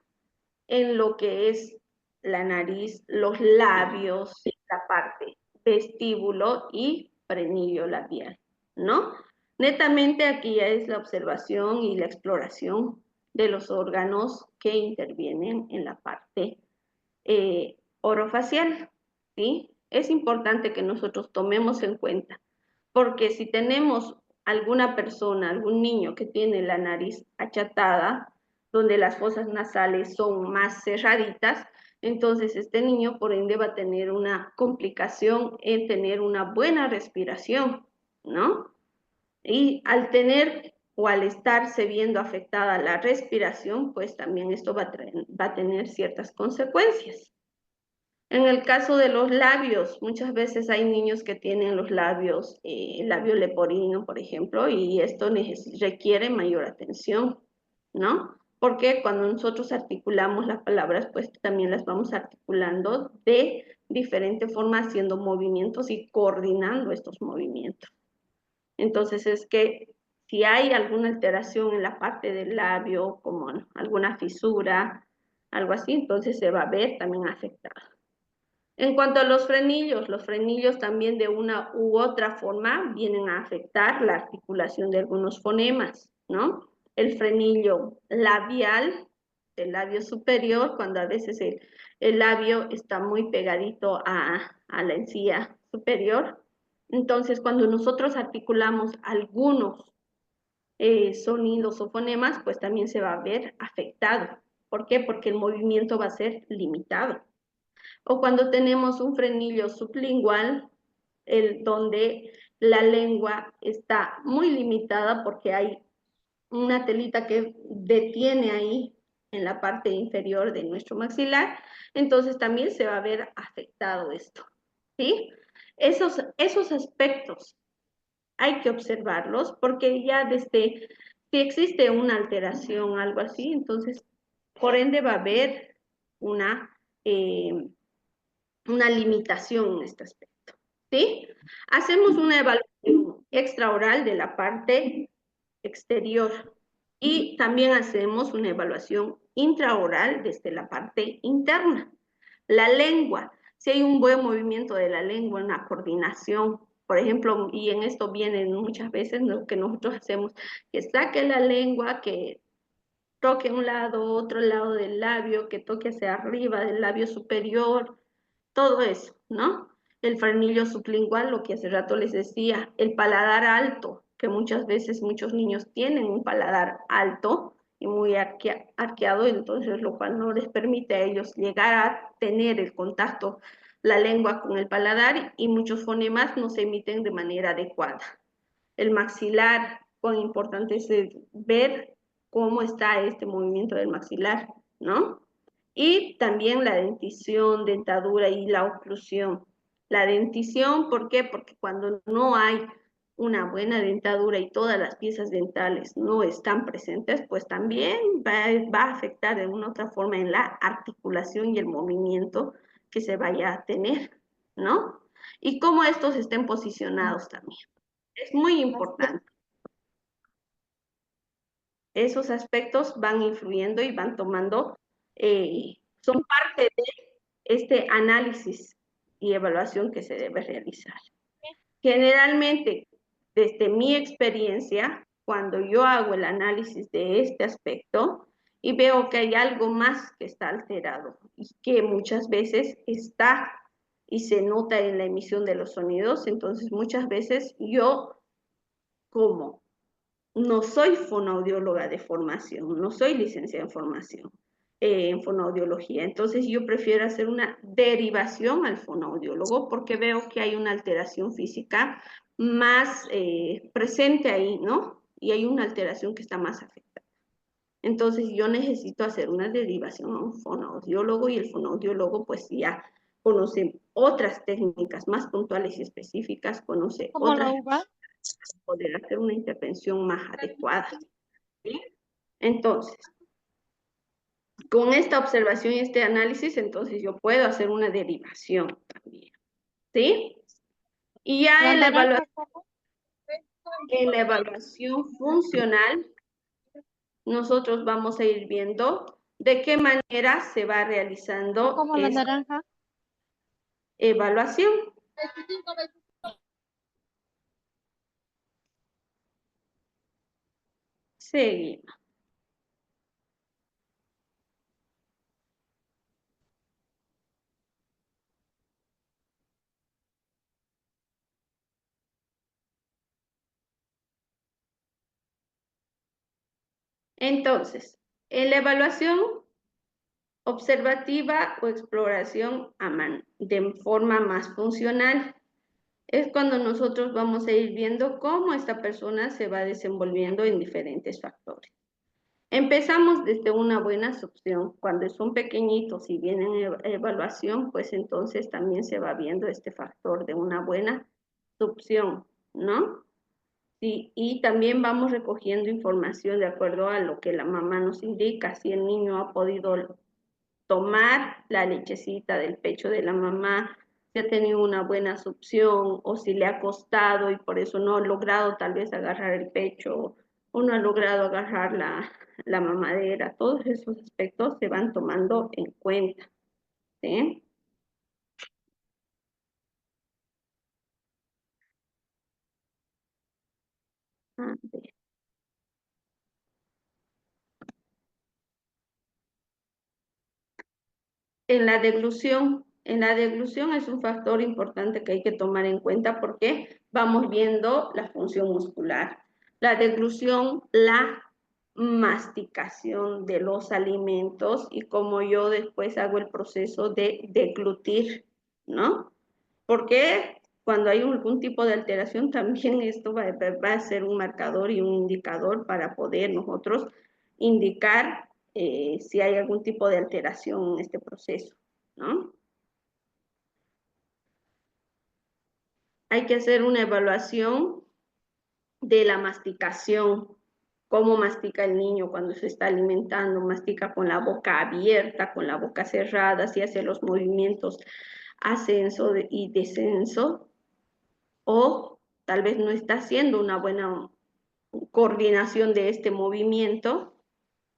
en lo que es la nariz, los labios, la parte vestíbulo y frenillo labial, ¿no? Netamente aquí ya es la observación y la exploración de los órganos que intervienen en la parte orofacial, ¿sí? Es importante que nosotros tomemos en cuenta, porque si tenemos alguna persona, algún niño que tiene la nariz achatada, donde las fosas nasales son más cerraditas, entonces este niño por ende va a tener una complicación en tener una buena respiración, ¿no? Y al tener o al estarse viendo afectada la respiración, pues también esto va a tener ciertas consecuencias. En el caso de los labios, muchas veces hay niños que tienen los labios, el labio leporino, por ejemplo, y esto requiere mayor atención, ¿no? Porque cuando nosotros articulamos las palabras, pues también las vamos articulando de diferente forma, haciendo movimientos y coordinando estos movimientos. Entonces es que si hay alguna alteración en la parte del labio, como alguna fisura, algo así, entonces se va a ver también afectado. En cuanto a los frenillos también de una u otra forma vienen a afectar la articulación de algunos fonemas, ¿no? El frenillo labial, el labio superior, cuando a veces el labio está muy pegadito a la encía superior. Entonces, cuando nosotros articulamos algunos sonidos o fonemas, pues también se va a ver afectado. ¿Por qué? Porque el movimiento va a ser limitado. O cuando tenemos un frenillo sublingual, donde la lengua está muy limitada porque hay una telita que detiene ahí en la parte inferior de nuestro maxilar, entonces también se va a ver afectado esto, ¿sí? Esos aspectos hay que observarlos porque ya desde Si existe una alteración, algo así, entonces, por ende, va a haber eh, una limitación en este aspecto. ¿Sí? Hacemos una evaluación extraoral de la parte exterior y también hacemos una evaluación intraoral desde la parte interna. La lengua, si hay un buen movimiento de la lengua, una coordinación, por ejemplo, y en esto vienen muchas veces lo que nosotros hacemos, que saque la lengua, que toque un lado, otro lado del labio, que toque hacia arriba del labio superior, todo eso, ¿no? El frenillo sublingual, lo que hace rato les decía, el paladar alto, que muchas veces muchos niños tienen un paladar alto y muy arqueado, entonces lo cual no les permite a ellos llegar a tener el contacto, la lengua con el paladar y muchos fonemas no se emiten de manera adecuada. El maxilar, cuán importante es ver cómo está este movimiento del maxilar, ¿no? Y también la dentición, dentadura y la oclusión. La dentición, ¿por qué? Porque cuando no hay una buena dentadura y todas las piezas dentales no están presentes, pues también va a afectar de una u otra forma en la articulación y el movimiento que se vaya a tener, ¿no? Y cómo estos estén posicionados también. Es muy importante. Esos aspectos van influyendo y van tomando, son parte de este análisis y evaluación que se debe realizar. Generalmente, desde mi experiencia, cuando yo hago el análisis de este aspecto y veo que hay algo más que está alterado y que muchas veces está y se nota en la emisión de los sonidos, entonces muchas veces yo como no soy fonoaudióloga de formación, no soy licenciada en formación en fonoaudiología. Entonces yo prefiero hacer una derivación al fonoaudiólogo porque veo que hay una alteración física más presente ahí, ¿no? Y hay una alteración que está más afectada. Entonces yo necesito hacer una derivación a un fonoaudiólogo y el fonoaudiólogo pues ya conoce otras técnicas más puntuales y específicas, conoce ¿Como la otras uva? para poder hacer una intervención más adecuada. ¿Sí? Entonces, con esta observación y este análisis, entonces yo puedo hacer una derivación también. ¿Sí? Y ya La naranja, ¿cómo? en la evaluación funcional, nosotros vamos a ir viendo de qué manera se va realizando ¿Como la esa naranja? evaluación. Seguimos. Entonces, en la evaluación observativa o exploración de forma más funcional, es cuando nosotros vamos a ir viendo cómo esta persona se va desenvolviendo en diferentes factores. Empezamos desde una buena succión. Cuando son pequeñitos y vienen evaluación, pues entonces también se va viendo este factor de una buena succión, ¿no? Sí, y también vamos recogiendo información de acuerdo a lo que la mamá nos indica, si el niño ha podido tomar la lechecita del pecho de la mamá, si ha tenido una buena succión o si le ha costado y por eso no ha logrado tal vez agarrar el pecho o no ha logrado agarrar la mamadera. Todos esos aspectos se van tomando en cuenta. ¿Sí? A ver. En la deglución es un factor importante que hay que tomar en cuenta porque vamos viendo la función muscular. La deglución, la masticación de los alimentos y como yo después hago el proceso de deglutir, ¿no? Porque cuando hay algún tipo de alteración también esto va a ser un marcador y un indicador para poder nosotros indicar si hay algún tipo de alteración en este proceso, ¿no? Hay que hacer una evaluación de la masticación, cómo mastica el niño cuando se está alimentando, mastica con la boca abierta, con la boca cerrada, si hace los movimientos ascenso y descenso, o tal vez no está haciendo una buena coordinación de este movimiento.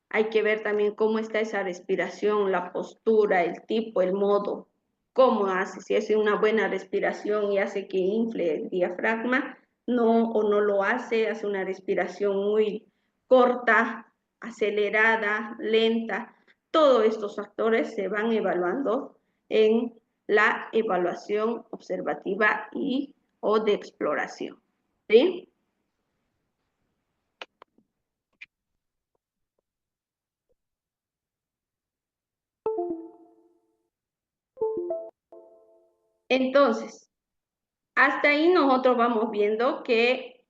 Hay que ver también cómo está esa respiración, la postura, el tipo, el modo, cómo hace, si hace una buena respiración y hace que infle el diafragma, no o no lo hace una respiración muy corta, acelerada, lenta. Todos estos factores se van evaluando en la evaluación observativa y o de exploración. ¿Sí? Entonces, hasta ahí nosotros vamos viendo que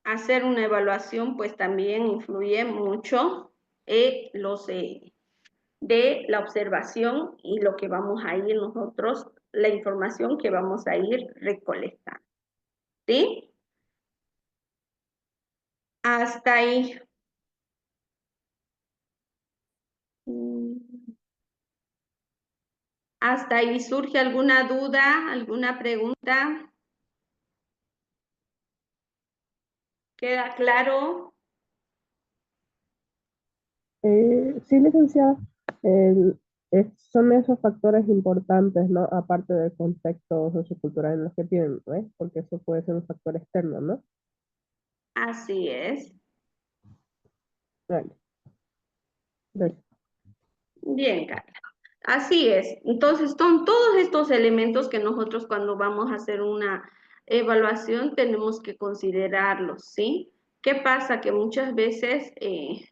hacer una evaluación pues también influye mucho de la observación y lo que vamos a ir nosotros, la información que vamos a ir recolectando. ¿Sí? Hasta ahí. ¿Hasta ahí surge alguna duda, alguna pregunta? ¿Queda claro? Sí, licenciada, el- son esos factores importantes, ¿no? Aparte del contexto sociocultural en los que tienen, ¿no? Porque eso puede ser un factor externo, ¿no? Así es. Vale, gracias. Bien, Carla. Así es. Entonces, son todos estos elementos que nosotros cuando vamos a hacer una evaluación tenemos que considerarlos, ¿sí? ¿Qué pasa? Que muchas veces, y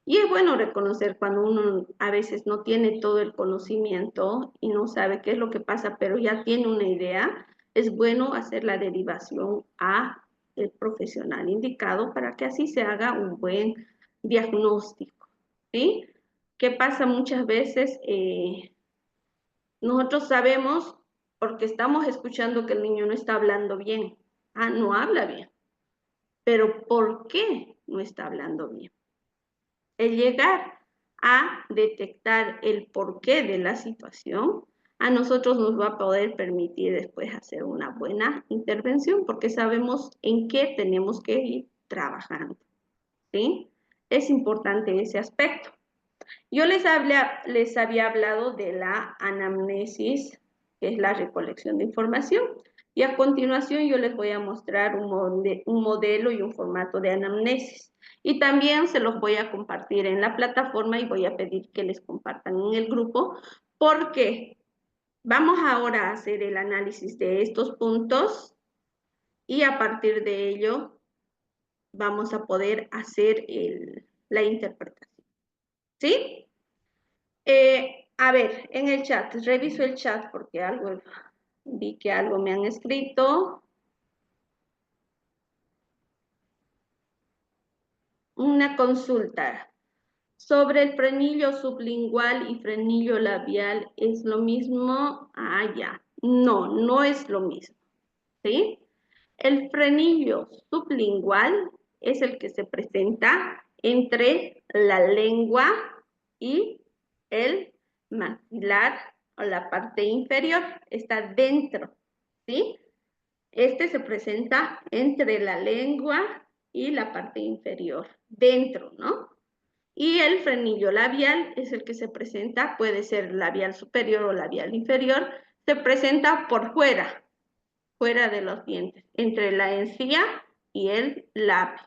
es bueno reconocer cuando uno a veces no tiene todo el conocimiento y no sabe qué es lo que pasa, pero ya tiene una idea, es bueno hacer la derivación a el profesional indicado para que así se haga un buen diagnóstico, ¿sí? ¿Qué pasa muchas veces? Nosotros sabemos porque estamos escuchando que el niño no está hablando bien. Ah, no habla bien. Pero ¿por qué no está hablando bien? El llegar a detectar el porqué de la situación, a nosotros nos va a poder permitir después hacer una buena intervención porque sabemos en qué tenemos que ir trabajando, ¿sí? Es importante ese aspecto. Yo les había hablado de la anamnesis, que es la recolección de información, y a continuación yo les voy a mostrar un modelo y un formato de anamnesis. Y también se los voy a compartir en la plataforma y voy a pedir que les compartan en el grupo, porque vamos ahora a hacer el análisis de estos puntos y a partir de ello vamos a poder hacer la interpretación. ¿Sí? A ver, en el chat, reviso el chat porque vi que algo me han escrito. Una consulta. Sobre el frenillo sublingual y frenillo labial, ¿es lo mismo? Ah, ya. No, no es lo mismo. ¿Sí? El frenillo sublingual es el que se presenta entre la lengua y el maxilar o la parte inferior. Está dentro, ¿sí? Este se presenta entre la lengua y la parte inferior, dentro, ¿no? Y el frenillo labial es el que se presenta, puede ser labial superior o labial inferior, se presenta por fuera, fuera de los dientes, entre la encía y el labio,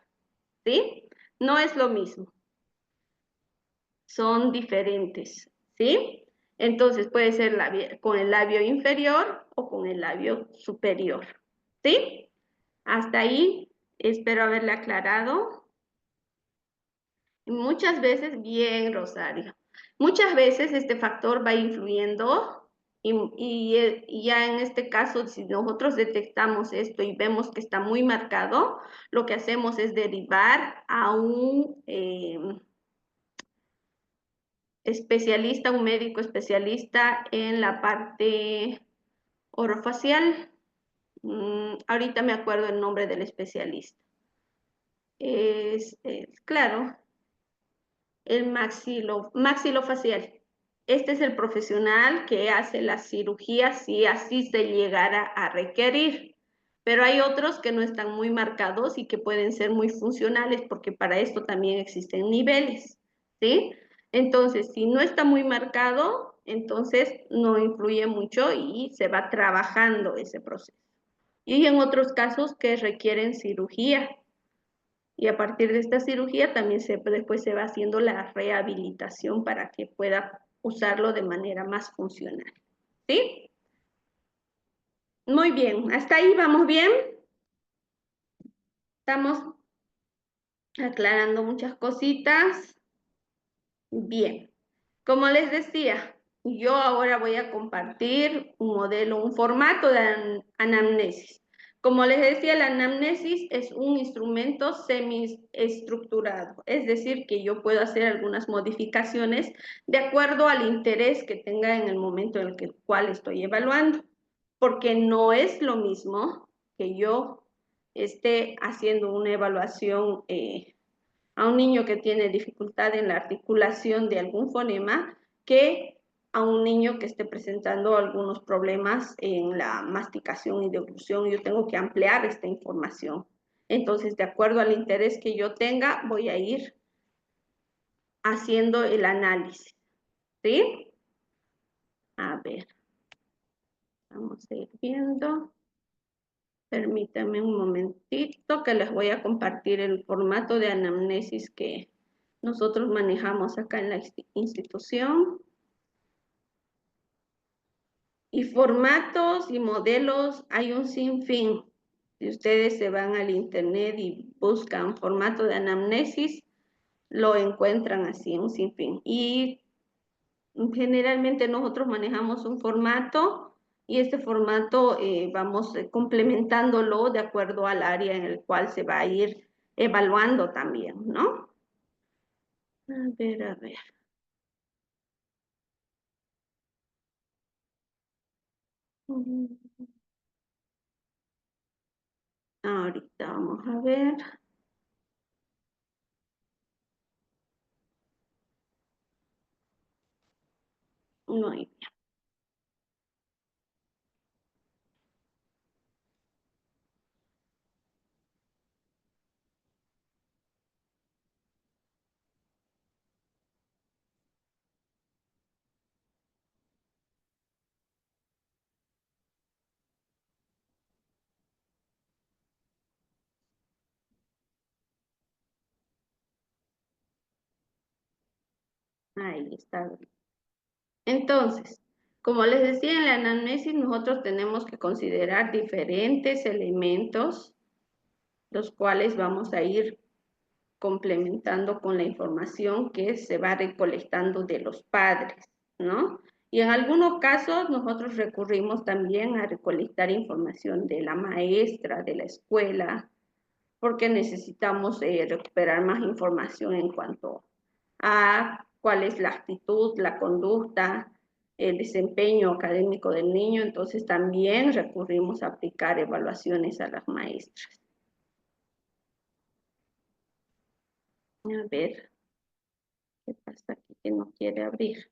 ¿sí? No es lo mismo, son diferentes, ¿sí? Entonces puede ser con el labio inferior o con el labio superior, ¿sí? Hasta ahí espero haberle aclarado. Muchas veces, bien, Rosario, muchas veces este factor va influyendo y ya en este caso, si nosotros detectamos esto y vemos que está muy marcado, lo que hacemos es derivar a un especialista, un médico especialista en la parte orofacial. Ahorita me acuerdo el nombre del especialista. claro, el maxilofacial. Este es el profesional que hace la cirugía si así se llegara a requerir. Pero hay otros que no están muy marcados y que pueden ser muy funcionales porque para esto también existen niveles, ¿sí? Entonces, si no está muy marcado, entonces no influye mucho y se va trabajando ese proceso. Y en otros casos que requieren cirugía, y a partir de esta cirugía también después se va haciendo la rehabilitación para que pueda usarlo de manera más funcional. ¿Sí? Muy bien, hasta ahí vamos bien. Estamos aclarando muchas cositas. Bien, como les decía, yo ahora voy a compartir un modelo, un formato de anamnesis. Como les decía, la anamnesis es un instrumento semiestructurado, es decir, que yo puedo hacer algunas modificaciones de acuerdo al interés que tenga en el momento en el cual estoy evaluando, porque no es lo mismo que yo esté haciendo una evaluación a un niño que tiene dificultad en la articulación de algún fonema que a un niño que esté presentando algunos problemas en la masticación y deglución. Yo tengo que ampliar esta información. Entonces, de acuerdo al interés que yo tenga, voy a ir haciendo el análisis. ¿Sí? A ver, vamos a ir viendo. Permítanme un momentito que les voy a compartir el formato de anamnesis que nosotros manejamos acá en la institución. Y formatos y modelos hay un sinfín. Si ustedes se van al internet y buscan formato de anamnesis, lo encuentran así, un sinfín. Y generalmente nosotros manejamos un formato y este formato vamos complementándolo de acuerdo al área en el cual se va a ir evaluando también, ¿no? A ver, a ver. Ahorita vamos a ver. Muy bien. Ahí está. Entonces, como les decía, en la anamnesis nosotros tenemos que considerar diferentes elementos, los cuales vamos a ir complementando con la información que se va recolectando de los padres, ¿no? Y en algunos casos nosotros recurrimos también a recolectar información de la maestra, de la escuela, porque necesitamos recuperar más información en cuanto a cuál es la actitud, la conducta, el desempeño académico del niño. Entonces también recurrimos a aplicar evaluaciones a las maestras. A ver, ¿qué pasa aquí que no quiere abrir?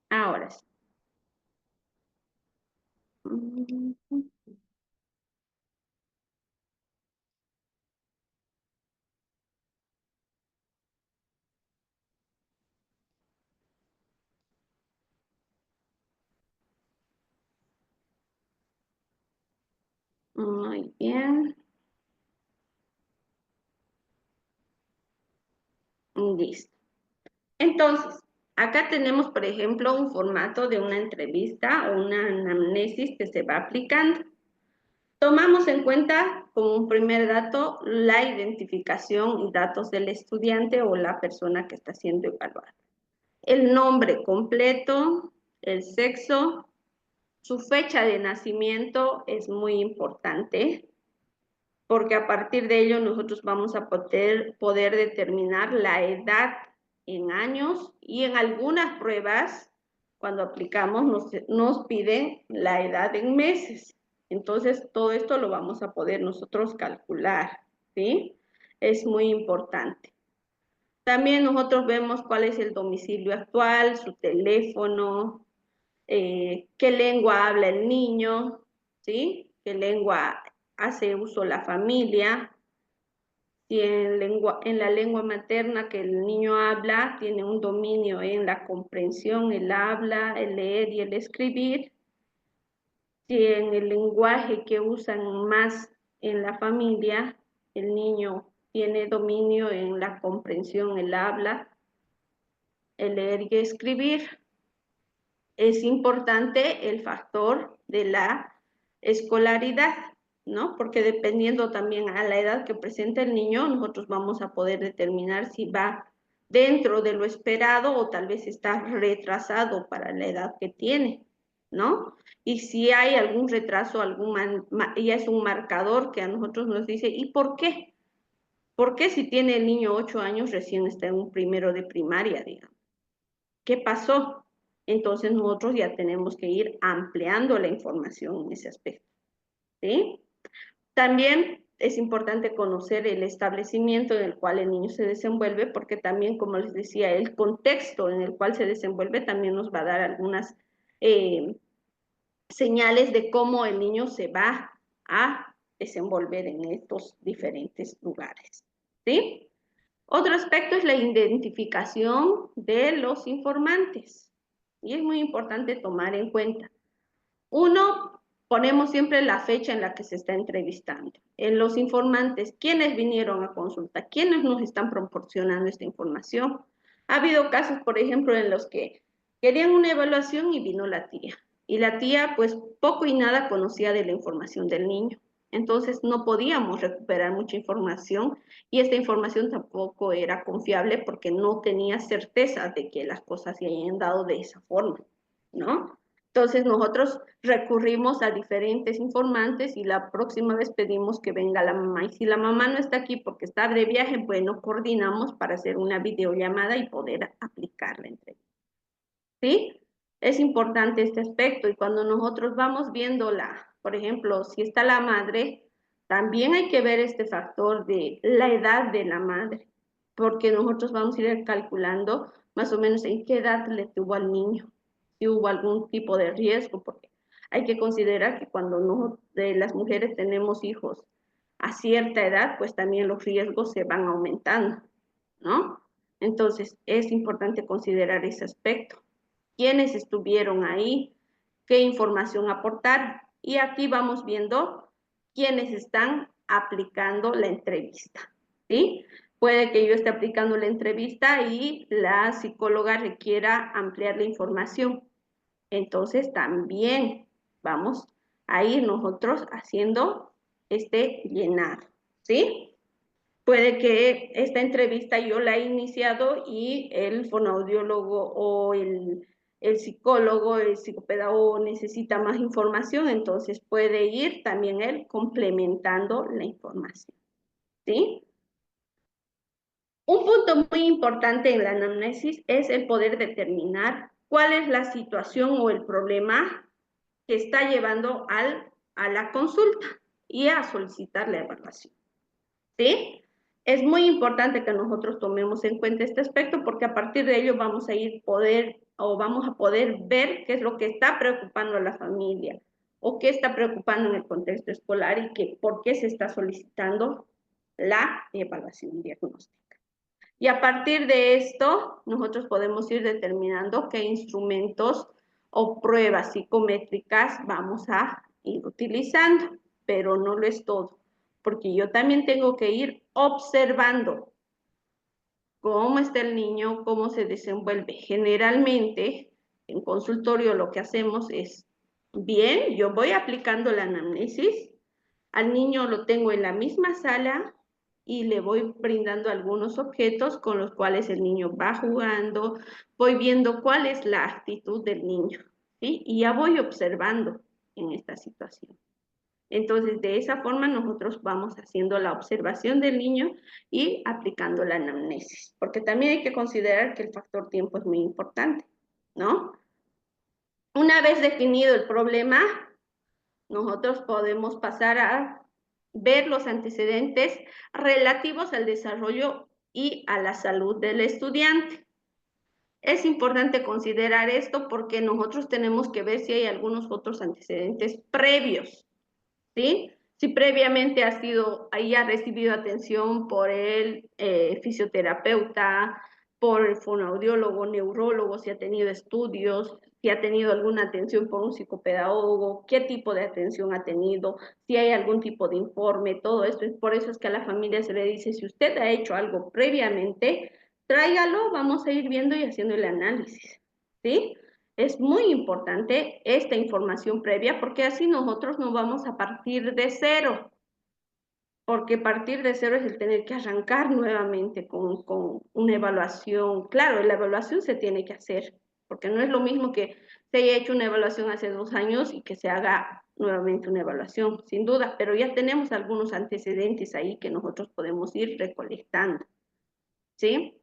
Ahora sí. Muy bien. Listo. Entonces, acá tenemos, por ejemplo, un formato de una entrevista o una anamnesis que se va aplicando. Tomamos en cuenta como un primer dato la identificación y datos del estudiante o la persona que está siendo evaluada. El nombre completo, el sexo, su fecha de nacimiento es muy importante porque a partir de ello nosotros vamos a poder determinar la edad en años y en algunas pruebas, cuando aplicamos, nos piden la edad en meses. Entonces, todo esto lo vamos a poder nosotros calcular, ¿sí? Es muy importante. También nosotros vemos cuál es el domicilio actual, su teléfono, qué lengua habla el niño, ¿sí? ¿Qué lengua hace uso la familia? Si en la lengua materna que el niño habla, tiene un dominio en la comprensión, el habla, el leer y el escribir. Si en el lenguaje que usan más en la familia, el niño tiene dominio en la comprensión, el habla, el leer y escribir. Es importante el factor de la escolaridad, ¿no? Porque dependiendo también a la edad que presenta el niño, nosotros vamos a poder determinar si va dentro de lo esperado o tal vez está retrasado para la edad que tiene, ¿no? Y si hay algún retraso, ya es un marcador que a nosotros nos dice, ¿y por qué? ¿Por qué si tiene el niño 8 años recién está en un primero de primaria, digamos? ¿Qué pasó? Entonces nosotros ya tenemos que ir ampliando la información en ese aspecto, ¿sí? También es importante conocer el establecimiento en el cual el niño se desenvuelve, porque también, como les decía, el contexto en el cual se desenvuelve también nos va a dar algunas señales de cómo el niño se va a desenvolver en estos diferentes lugares, ¿sí? Otro aspecto es la identificación de los informantes. Y es muy importante tomar en cuenta. Uno, ponemos siempre la fecha en la que se está entrevistando. En los informantes, ¿quiénes vinieron a consulta? ¿Quiénes nos están proporcionando esta información? Ha habido casos, por ejemplo, en los que querían una evaluación y vino la tía. Y la tía, pues, poco y nada conocía de la información del niño. Entonces, no podíamos recuperar mucha información y esta información tampoco era confiable porque no tenía certeza de que las cosas se hayan dado de esa forma, ¿no? Entonces nosotros recurrimos a diferentes informantes y la próxima vez pedimos que venga la mamá. Y si la mamá no está aquí porque está de viaje, bueno, coordinamos para hacer una videollamada y poder aplicar la entrevista. ¿Sí? Es importante este aspecto y cuando nosotros vamos viéndola, por ejemplo, si está la madre, también hay que ver este factor de la edad de la madre, porque nosotros vamos a ir calculando más o menos en qué edad le tuvo al niño, si hubo algún tipo de riesgo, porque hay que considerar que cuando las mujeres tenemos hijos a cierta edad, pues también los riesgos se van aumentando, ¿no? Entonces, es importante considerar ese aspecto. ¿Quiénes estuvieron ahí? ¿Qué información aportaron? Y aquí vamos viendo quiénes están aplicando la entrevista, ¿sí? Puede que yo esté aplicando la entrevista y la psicóloga requiera ampliar la información. Entonces también vamos a ir nosotros haciendo este llenar, ¿sí? Puede que esta entrevista yo la he iniciado y el fonoaudiólogo o el psicólogo, el psicopedagogo necesita más información, entonces puede ir también él complementando la información, ¿sí? Un punto muy importante en la anamnesis es el poder determinar cuál es la situación o el problema que está llevando a la consulta y a solicitar la evaluación. ¿Sí? Es muy importante que nosotros tomemos en cuenta este aspecto porque a partir de ello vamos a vamos a poder ver qué es lo que está preocupando a la familia o qué está preocupando en el contexto escolar y por qué se está solicitando la evaluación diagnóstica. Y a partir de esto, nosotros podemos ir determinando qué instrumentos o pruebas psicométricas vamos a ir utilizando, pero no lo es todo, porque yo también tengo que ir observando cómo está el niño, cómo se desenvuelve. Generalmente, en consultorio lo que hacemos es, bien, yo voy aplicando la anamnesis, al niño lo tengo en la misma sala y le voy brindando algunos objetos con los cuales el niño va jugando, voy viendo cuál es la actitud del niño, ¿sí? Y ya voy observando en esta situación. Entonces, de esa forma nosotros vamos haciendo la observación del niño y aplicando la anamnesis, porque también hay que considerar que el factor tiempo es muy importante, ¿no? Una vez definido el problema, nosotros podemos pasar a ver los antecedentes relativos al desarrollo y a la salud del estudiante. Es importante considerar esto porque nosotros tenemos que ver si hay algunos otros antecedentes previos, ¿sí? Si previamente ha recibido atención por el fisioterapeuta, por el fonoaudiólogo, neurólogo, si ha tenido estudios, si ha tenido alguna atención por un psicopedagogo, qué tipo de atención ha tenido, si hay algún tipo de informe, todo esto. Por eso es que a la familia se le dice, si usted ha hecho algo previamente, tráigalo, vamos a ir viendo y haciendo el análisis, ¿sí? Es muy importante esta información previa porque así nosotros no vamos a partir de cero, porque partir de cero es el tener que arrancar nuevamente con una evaluación. Claro, la evaluación se tiene que hacer, porque no es lo mismo que se haya hecho una evaluación hace 2 años y que se haga nuevamente una evaluación, sin duda, pero ya tenemos algunos antecedentes ahí que nosotros podemos ir recolectando, ¿sí?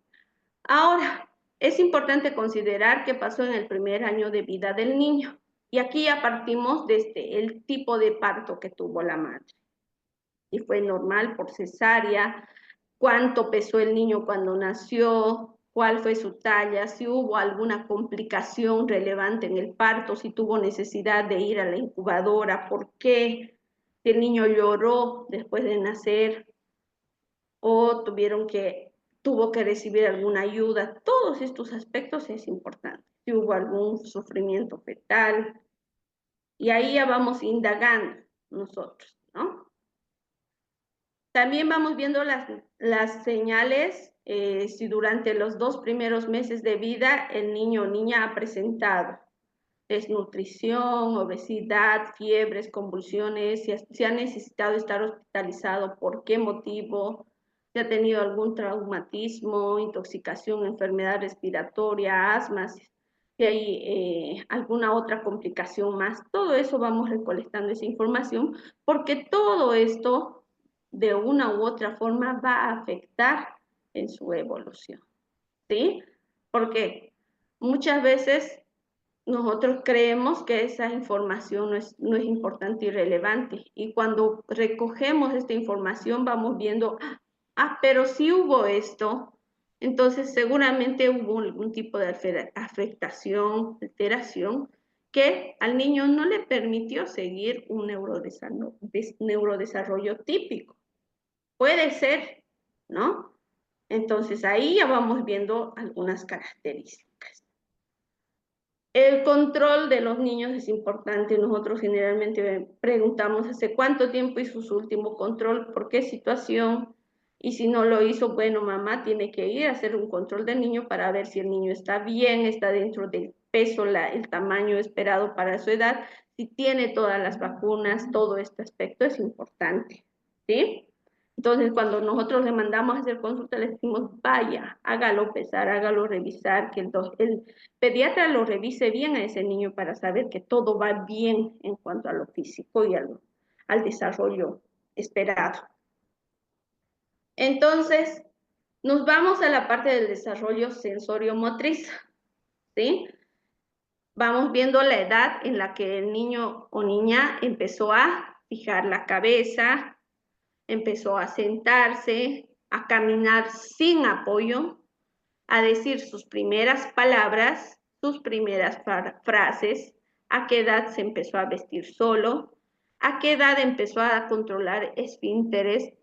Ahora, es importante considerar qué pasó en el primer año de vida del niño. Y aquí ya partimos desde el tipo de parto que tuvo la madre. Si fue normal por cesárea, cuánto pesó el niño cuando nació, cuál fue su talla, si hubo alguna complicación relevante en el parto, si tuvo necesidad de ir a la incubadora, por qué, si el niño lloró después de nacer, o tuvo que recibir alguna ayuda. Todos estos aspectos es importante. Si hubo algún sufrimiento fetal, y ahí ya vamos indagando nosotros, ¿no? También vamos viendo las señales, si durante los 2 primeros meses de vida el niño o niña ha presentado desnutrición, obesidad, fiebres, convulsiones, si ha necesitado estar hospitalizado, por qué motivo, si ha tenido algún traumatismo, intoxicación, enfermedad respiratoria, asma, si hay alguna otra complicación más. Todo eso vamos recolectando esa información porque todo esto de una u otra forma va a afectar en su evolución, ¿sí? Porque muchas veces nosotros creemos que esa información no es importante y relevante. Y cuando recogemos esta información vamos viendo, pero sí hubo esto, entonces seguramente hubo algún tipo de afectación, alteración, que al niño no le permitió seguir un neurodesarrollo típico. Puede ser, ¿no? Entonces ahí ya vamos viendo algunas características. El control de los niños es importante. Nosotros generalmente preguntamos hace cuánto tiempo hizo su último control, por qué situación, y si no lo hizo, bueno, mamá tiene que ir a hacer un control del niño para ver si el niño está bien, está dentro del peso, el tamaño esperado para su edad, si tiene todas las vacunas, todo este aspecto es importante, ¿sí? Entonces, cuando nosotros le mandamos a hacer consulta, le decimos, vaya, hágalo pesar, hágalo revisar, que el pediatra lo revise bien a ese niño para saber que todo va bien en cuanto a lo físico y al desarrollo esperado. Entonces, nos vamos a la parte del desarrollo sensorio-motriz, ¿sí? Vamos viendo la edad en la que el niño o niña empezó a fijar la cabeza, empezó a sentarse, a caminar sin apoyo, a decir sus primeras palabras, sus primeras frases, a qué edad se empezó a vestir solo, a qué edad empezó a controlar esfínteres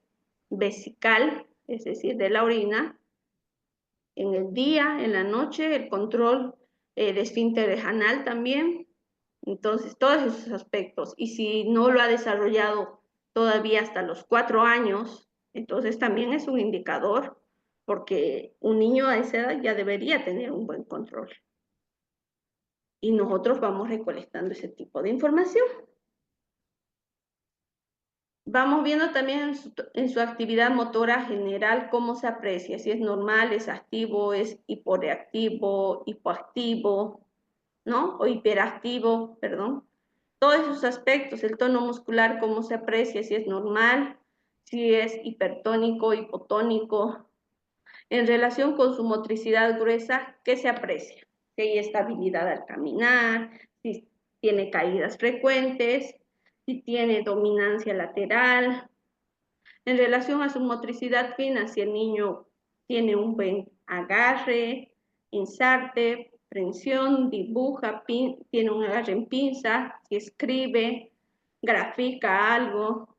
vesical, es decir, de la orina, en el día, en la noche, el control de esfínteres anal también. Entonces, todos esos aspectos. Y si no lo ha desarrollado todavía hasta los 4 años, entonces también es un indicador, porque un niño a esa edad ya debería tener un buen control. Y nosotros vamos recolectando ese tipo de información. Vamos viendo también en su actividad motora general cómo se aprecia, si es normal, es activo, es hiporeactivo, hipoactivo, ¿no? O hiperactivo, perdón. Todos esos aspectos, el tono muscular, cómo se aprecia, si es normal, si es hipertónico, hipotónico, en relación con su motricidad gruesa, ¿qué se aprecia? Si hay estabilidad al caminar, si tiene caídas frecuentes, si tiene dominancia lateral. En relación a su motricidad fina, si el niño tiene un buen agarre, insarte, prensión, dibuja, tiene un agarre en pinza, si escribe, grafica algo,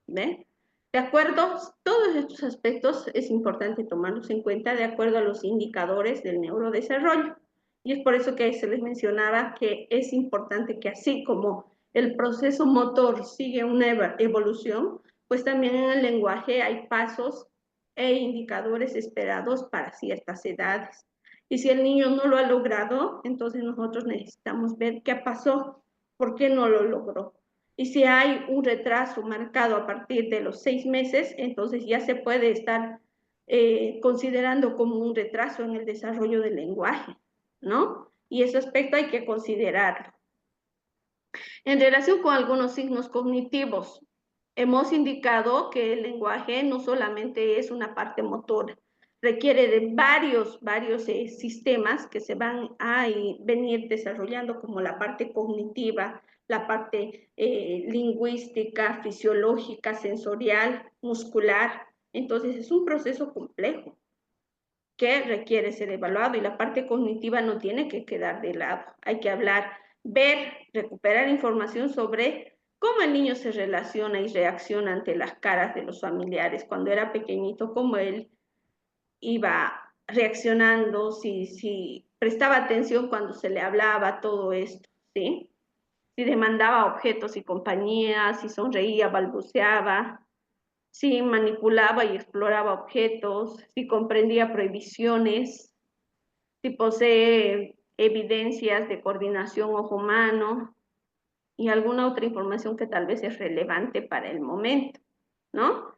¿ve? De acuerdo, todos estos aspectos es importante tomarlos en cuenta de acuerdo a los indicadores del neurodesarrollo. Y es por eso que se les mencionaba que es importante que así como el proceso motor sigue una evolución, pues también en el lenguaje hay pasos e indicadores esperados para ciertas edades. Y si el niño no lo ha logrado, entonces nosotros necesitamos ver qué pasó, por qué no lo logró. Y si hay un retraso marcado a partir de los 6 meses, entonces ya se puede estar considerando como un retraso en el desarrollo del lenguaje, ¿no? Y ese aspecto hay que considerarlo. En relación con algunos signos cognitivos, hemos indicado que el lenguaje no solamente es una parte motora, requiere de varios sistemas que se van a venir desarrollando, como la parte cognitiva, la parte lingüística, fisiológica, sensorial, muscular. Entonces es un proceso complejo que requiere ser evaluado y la parte cognitiva no tiene que quedar de lado. Hay que hablar, ver, recuperar información sobre cómo el niño se relaciona y reacciona ante las caras de los familiares cuando era pequeñito, cómo él iba reaccionando, si prestaba atención cuando se le hablaba, todo esto, ¿sí? Si demandaba objetos y compañía, si sonreía, balbuceaba, si manipulaba y exploraba objetos, si comprendía prohibiciones, si posee evidencias de coordinación ojo-mano y alguna otra información que tal vez es relevante para el momento, ¿no?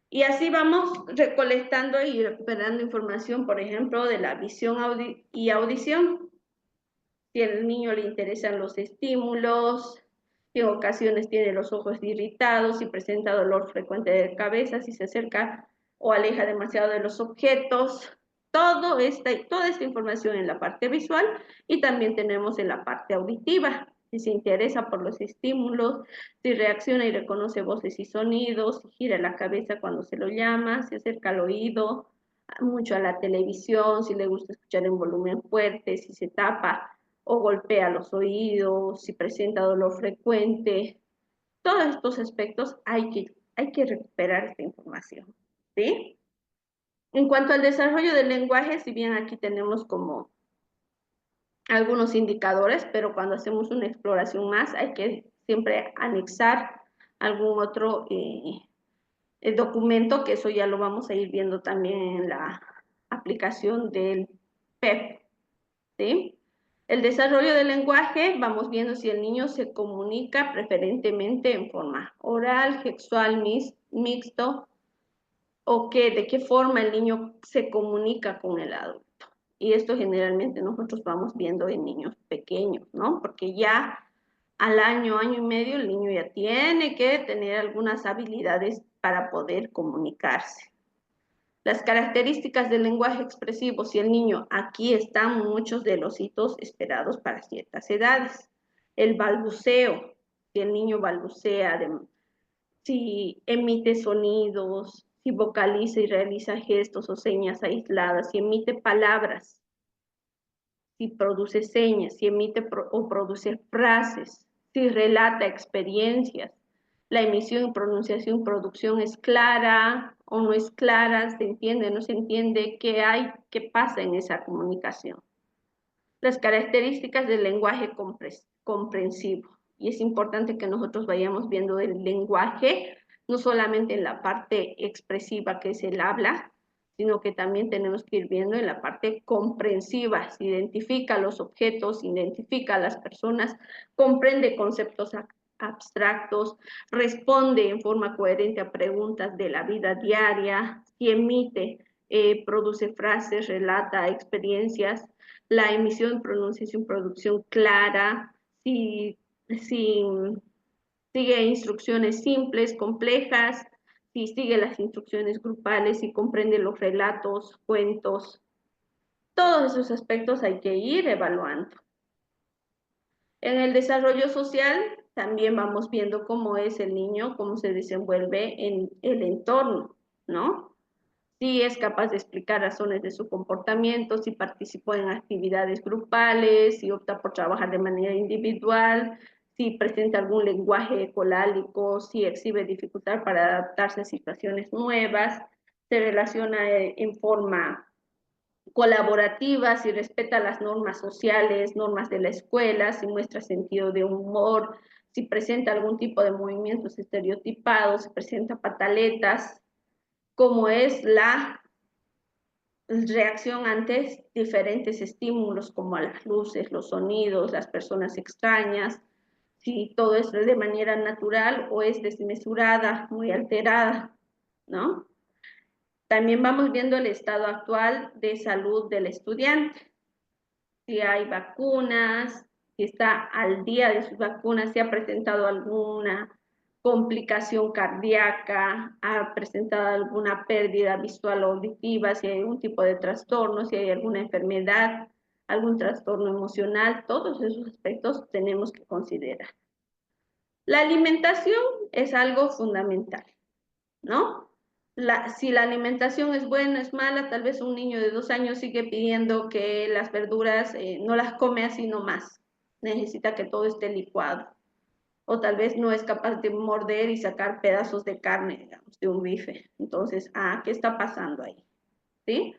Y así vamos recolectando y recuperando información, por ejemplo, de la visión y audición. Si al niño le interesan los estímulos, si en ocasiones tiene los ojos irritados, si presenta dolor frecuente de cabeza, si se acerca o aleja demasiado de los objetos, toda esta información en la parte visual y también tenemos en la parte auditiva, si se interesa por los estímulos, si reacciona y reconoce voces y sonidos, si gira la cabeza cuando se lo llama, si acerca al oído mucho a la televisión, si le gusta escuchar en volumen fuerte, si se tapa o golpea los oídos, si presenta dolor frecuente. Todos estos aspectos hay que recuperar esta información, ¿sí? En cuanto al desarrollo del lenguaje, si bien aquí tenemos como algunos indicadores, pero cuando hacemos una exploración más hay que siempre anexar algún otro el documento, que eso ya lo vamos a ir viendo también en la aplicación del PEP, ¿sí? El desarrollo del lenguaje, vamos viendo si el niño se comunica preferentemente en forma oral, gestual, mixto, o de qué forma el niño se comunica con el adulto. Y esto generalmente nosotros vamos viendo en niños pequeños, ¿no? Porque ya al año, año y medio, el niño ya tiene que tener algunas habilidades para poder comunicarse. Las características del lenguaje expresivo, si el niño, aquí están muchos de los hitos esperados para ciertas edades. El balbuceo, si el niño balbucea, si emite sonidos, si vocaliza y realiza gestos o señas aisladas, si emite palabras, si produce señas, si emite o produce frases, si relata experiencias, la emisión, pronunciación, producción es clara o no es clara, se entiende, no se entiende, qué hay, qué pasa en esa comunicación. Las características del lenguaje comprensivo. Y es importante que nosotros vayamos viendo el lenguaje, no solamente en la parte expresiva que es el habla, sino que también tenemos que ir viendo en la parte comprensiva. Se identifica los objetos, identifica a las personas, comprende conceptos abstractos, responde en forma coherente a preguntas de la vida diaria, y emite, produce frases, relata experiencias, la emisión, pronunciación, producción clara, si si sigue instrucciones simples, complejas, si sigue las instrucciones grupales, si comprende los relatos, cuentos, todos esos aspectos hay que ir evaluando. En el desarrollo social también vamos viendo cómo es el niño, cómo se desenvuelve en el entorno, ¿no? Si es capaz de explicar razones de su comportamiento, si participó en actividades grupales, si opta por trabajar de manera individual, si presenta algún lenguaje colálico, si exhibe dificultad para adaptarse a situaciones nuevas, se relaciona en forma colaborativa, si respeta las normas sociales, normas de la escuela, si muestra sentido de humor, si presenta algún tipo de movimientos estereotipados, si presenta pataletas, cómo es la reacción ante diferentes estímulos como las luces, los sonidos, las personas extrañas, si todo es de manera natural o es desmesurada, muy alterada, ¿no? También vamos viendo el estado actual de salud del estudiante, si hay vacunas, si está al día de sus vacunas, si ha presentado alguna complicación cardíaca, ha presentado alguna pérdida visual o auditiva, si hay algún tipo de trastorno, si hay alguna enfermedad, algún trastorno emocional, todos esos aspectos tenemos que considerar. La alimentación es algo fundamental, ¿no? Si la alimentación es buena, es mala, tal vez un niño de 2 años sigue pidiendo que las verduras no las come así nomás, necesita que todo esté licuado, o tal vez no es capaz de morder y sacar pedazos de carne, digamos, de un bife. Entonces, ¿qué está pasando ahí? ¿Sí?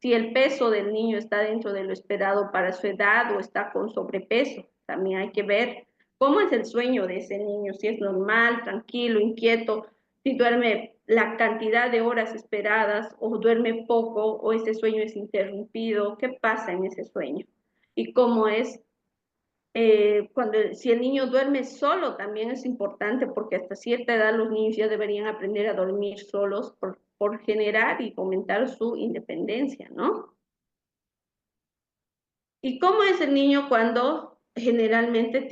Si el peso del niño está dentro de lo esperado para su edad o está con sobrepeso, también hay que ver cómo es el sueño de ese niño, si es normal, tranquilo, inquieto, si duerme la cantidad de horas esperadas o duerme poco o ese sueño es interrumpido, qué pasa en ese sueño y cómo es si el niño duerme solo también es importante porque hasta cierta edad los niños ya deberían aprender a dormir solos por generar y fomentar su independencia, ¿no? ¿Y cómo es el niño cuando generalmente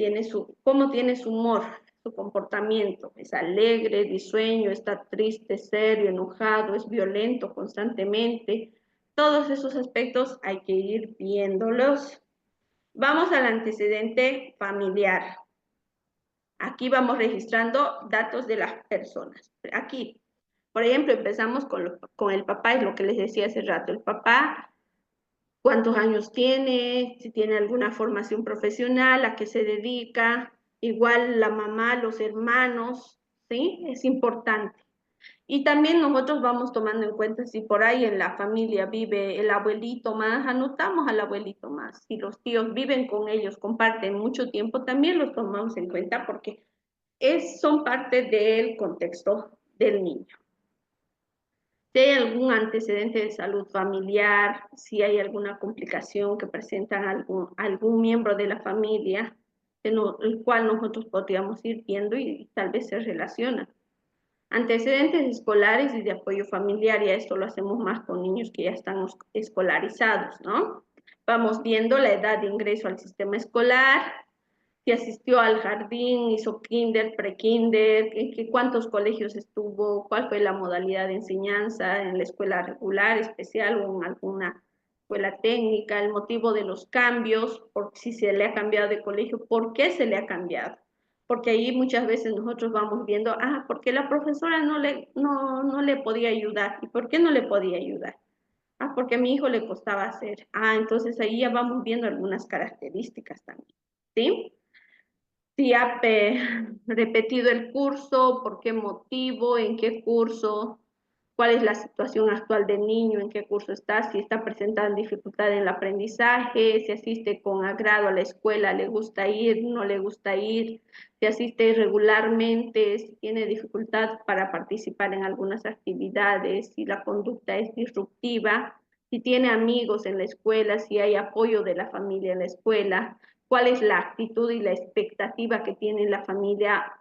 cómo tiene su humor, su comportamiento? ¿Es alegre, risueño, está triste, serio, enojado, es violento constantemente? Todos esos aspectos hay que ir viéndolos. Vamos al antecedente familiar. Aquí vamos registrando datos de las personas. Aquí, por ejemplo, empezamos con el papá, es lo que les decía hace rato. El papá, cuántos años tiene, si tiene alguna formación profesional, a qué se dedica, igual la mamá, los hermanos, ¿sí? Es importante. Y también nosotros vamos tomando en cuenta si por ahí en la familia vive el abuelito más, anotamos al abuelito más. Si los tíos viven con ellos, comparten mucho tiempo, también los tomamos en cuenta porque son parte del contexto del niño. Si hay algún antecedente de salud familiar, si hay alguna complicación que presentan algún miembro de la familia, el cual nosotros podríamos ir viendo y tal vez se relaciona. Antecedentes escolares y de apoyo familiar, y esto lo hacemos más con niños que ya están escolarizados, ¿no? Vamos viendo la edad de ingreso al sistema escolar, si asistió al jardín, hizo kinder, prekinder, cuántos colegios estuvo, cuál fue la modalidad de enseñanza en la escuela regular, especial o en alguna escuela técnica, el motivo de los cambios, por si se le ha cambiado de colegio, por qué se le ha cambiado. Porque ahí muchas veces nosotros vamos viendo, porque la profesora no le podía ayudar. ¿Y por qué no le podía ayudar? Porque a mi hijo le costaba hacer. Entonces ahí ya vamos viendo algunas características también. ¿Sí? Si ha repetido el curso, por qué motivo, en qué curso, cuál es la situación actual del niño, en qué curso está, si está presentando dificultad en el aprendizaje, si asiste con agrado a la escuela, le gusta ir, no le gusta ir, si asiste regularmente, si tiene dificultad para participar en algunas actividades, si la conducta es disruptiva, si tiene amigos en la escuela, si hay apoyo de la familia en la escuela, cuál es la actitud y la expectativa que tiene la familia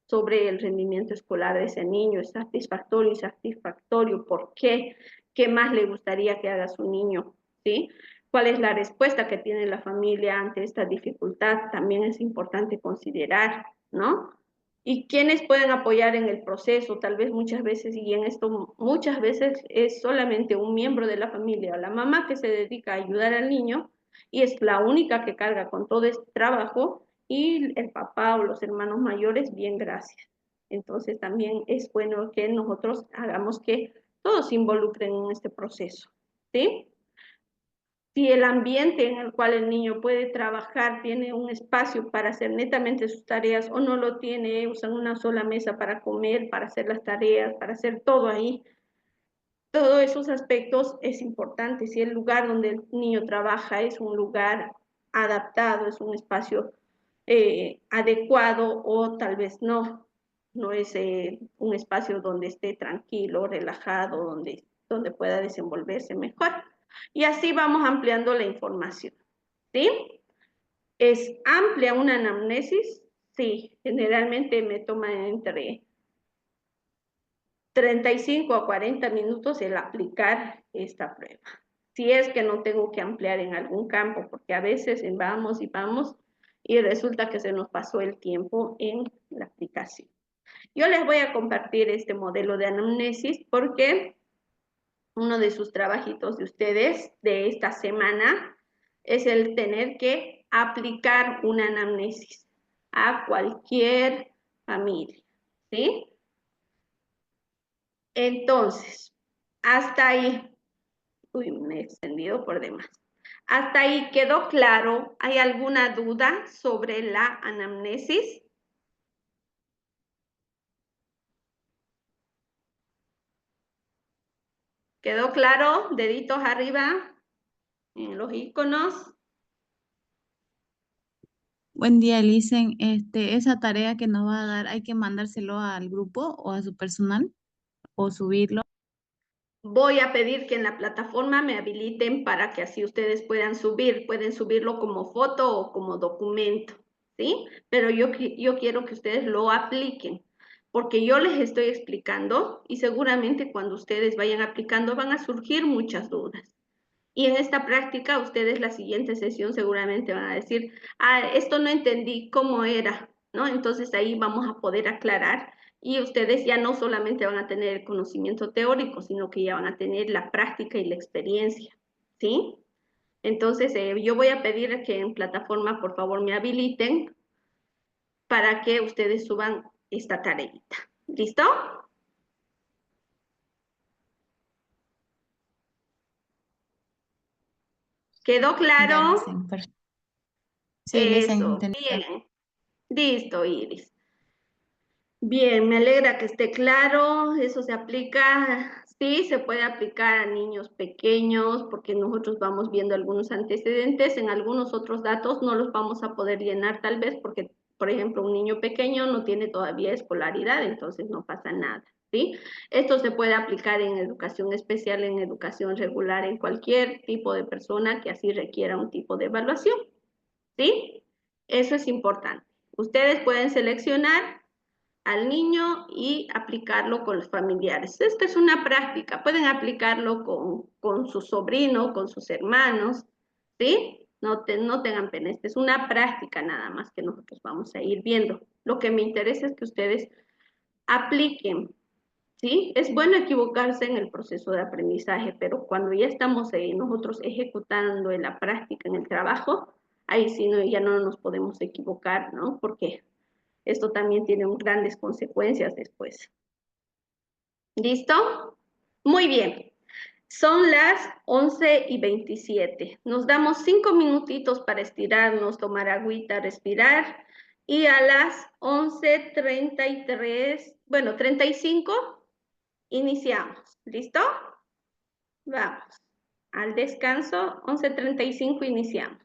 sobre el rendimiento escolar de ese niño, es satisfactorio, insatisfactorio, ¿por qué? ¿Qué más le gustaría que haga su niño? ¿Sí? cuál es la respuesta que tiene la familia ante esta dificultad, también es importante considerar, ¿no? Y quiénes pueden apoyar en el proceso, tal vez muchas veces, y en esto muchas veces es solamente un miembro de la familia, la mamá que se dedica a ayudar al niño y es la única que carga con todo este trabajo y el papá o los hermanos mayores, bien, gracias. Entonces también es bueno que nosotros hagamos que todos se involucren en este proceso, ¿sí? Si el ambiente en el cual el niño puede trabajar tiene un espacio para hacer netamente sus tareas o no lo tiene, usan una sola mesa para comer, para hacer las tareas, para hacer todo ahí, todos esos aspectos es importante. Si el lugar donde el niño trabaja es un lugar adaptado, es un espacio adecuado o tal vez no es un espacio donde esté tranquilo, relajado, donde pueda desenvolverse mejor. Y así vamos ampliando la información, ¿sí? ¿Es amplia una anamnesis? Sí, generalmente me toma entre 35 a 40 minutos el aplicar esta prueba. Si es que no tengo que ampliar en algún campo, porque a veces vamos y vamos y resulta que se nos pasó el tiempo en la aplicación. Yo les voy a compartir este modelo de anamnesis porque uno de sus trabajitos de ustedes de esta semana es el tener que aplicar una anamnesis a cualquier familia, ¿sí? Entonces, hasta ahí, uy, me he extendido por demás. Hasta ahí quedó claro. ¿Hay alguna duda sobre la anamnesis? ¿Quedó claro? Deditos arriba en los iconos. Buen día, Licen. Esa tarea que nos va a dar, ¿hay que mandárselo al grupo o a su personal o subirlo? Voy a pedir que en la plataforma me habiliten para que así ustedes pueden subirlo como foto o como documento, ¿sí? Pero yo quiero que ustedes lo apliquen, porque yo les estoy explicando y seguramente cuando ustedes vayan aplicando van a surgir muchas dudas. Y en esta práctica, ustedes la siguiente sesión seguramente van a decir, esto no entendí cómo era, ¿no? Entonces ahí vamos a poder aclarar y ustedes ya no solamente van a tener el conocimiento teórico, sino que ya van a tener la práctica y la experiencia, ¿sí? Entonces yo voy a pedir que en plataforma, por favor, me habiliten para que ustedes suban esta tareita. ¿Listo? ¿Quedó Ya, claro? Licen. Sí, Licen, Eso, entendido. bien. Listo, Iris. Bien, me alegra que esté claro. Eso se aplica, sí, se puede aplicar a niños pequeños porque nosotros vamos viendo algunos antecedentes. En algunos otros datos no los vamos a poder llenar tal vez porque, por ejemplo, un niño pequeño no tiene todavía escolaridad, entonces no pasa nada, ¿sí? Esto se puede aplicar en educación especial, en educación regular, en cualquier tipo de persona que así requiera un tipo de evaluación, ¿sí? Eso es importante. Ustedes pueden seleccionar al niño y aplicarlo con los familiares. Esta es una práctica, pueden aplicarlo con su sobrino, con sus hermanos, ¿sí? No tengan pena, esta es una práctica nada más que nosotros vamos a ir viendo. Lo que me interesa es que ustedes apliquen, ¿sí? Es bueno equivocarse en el proceso de aprendizaje, pero cuando ya estamos nosotros ejecutando en la práctica, en el trabajo, ahí sí no, ya no nos podemos equivocar, ¿no? Porque esto también tiene grandes consecuencias después. ¿Listo? Muy bien. Son las 11:27. Nos damos 5 minutitos para estirarnos, tomar agüita, respirar. Y a las 11:33, bueno, 35, iniciamos. ¿Listo? Vamos. Al descanso, 11:35, iniciamos.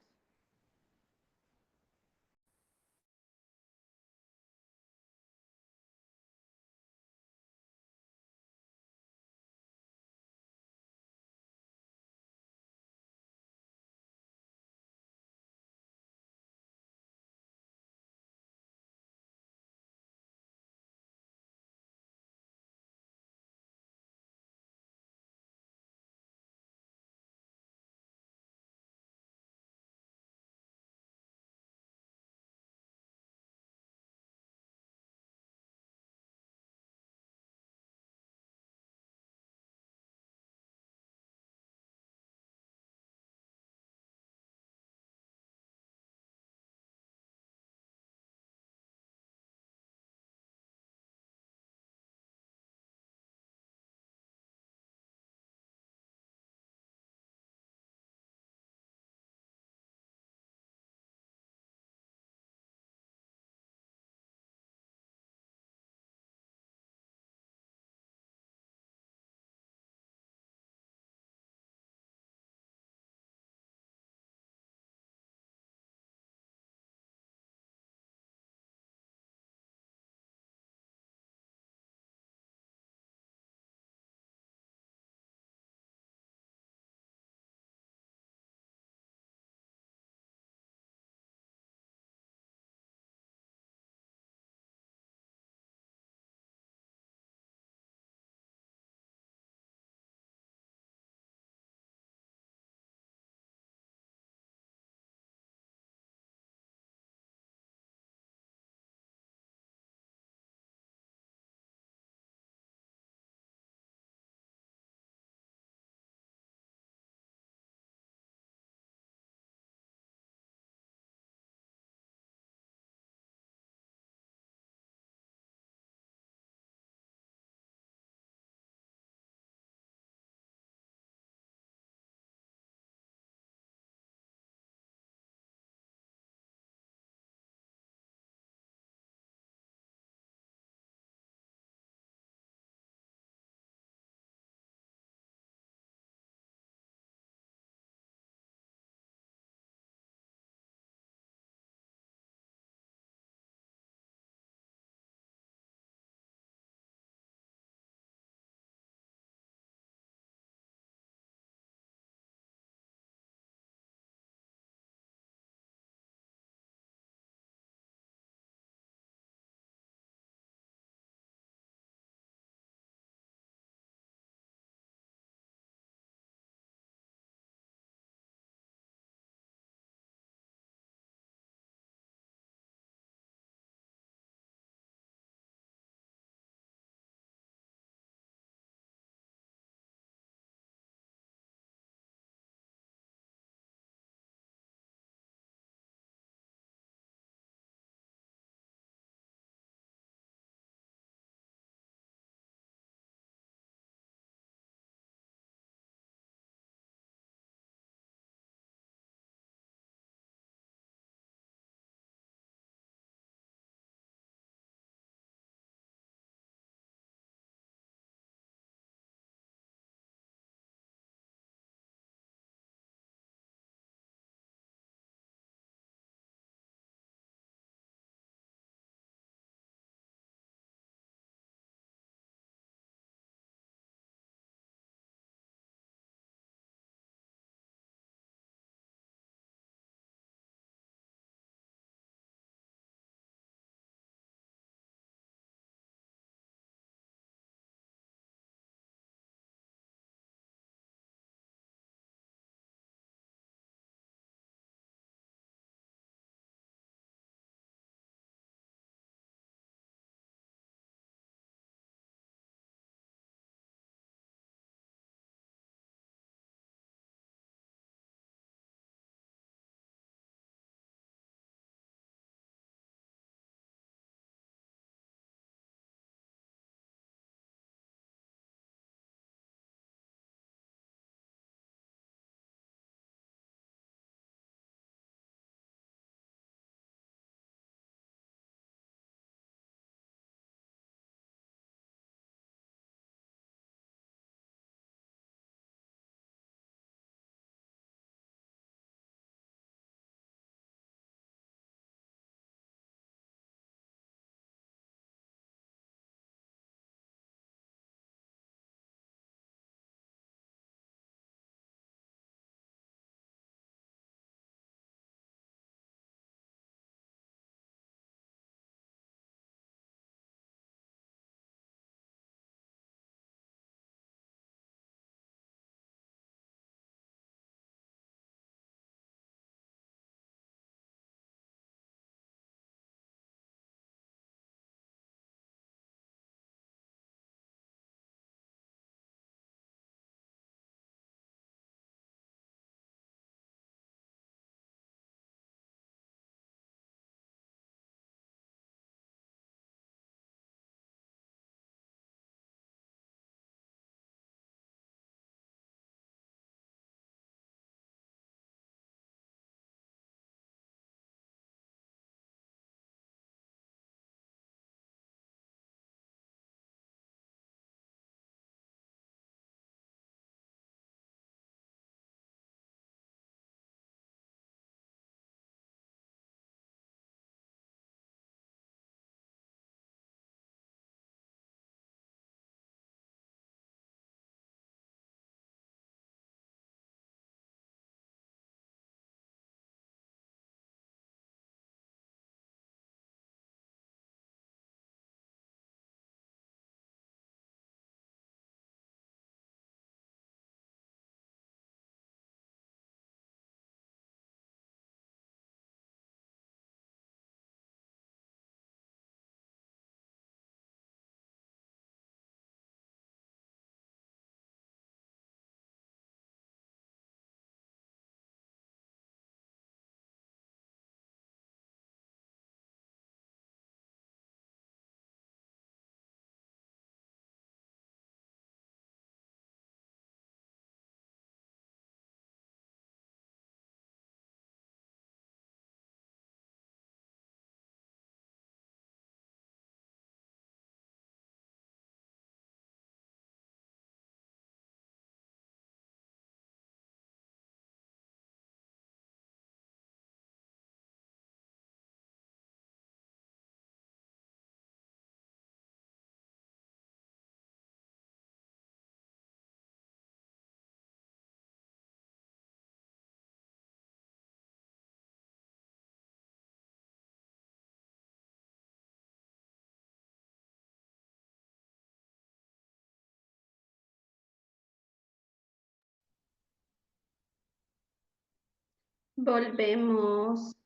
Volvemos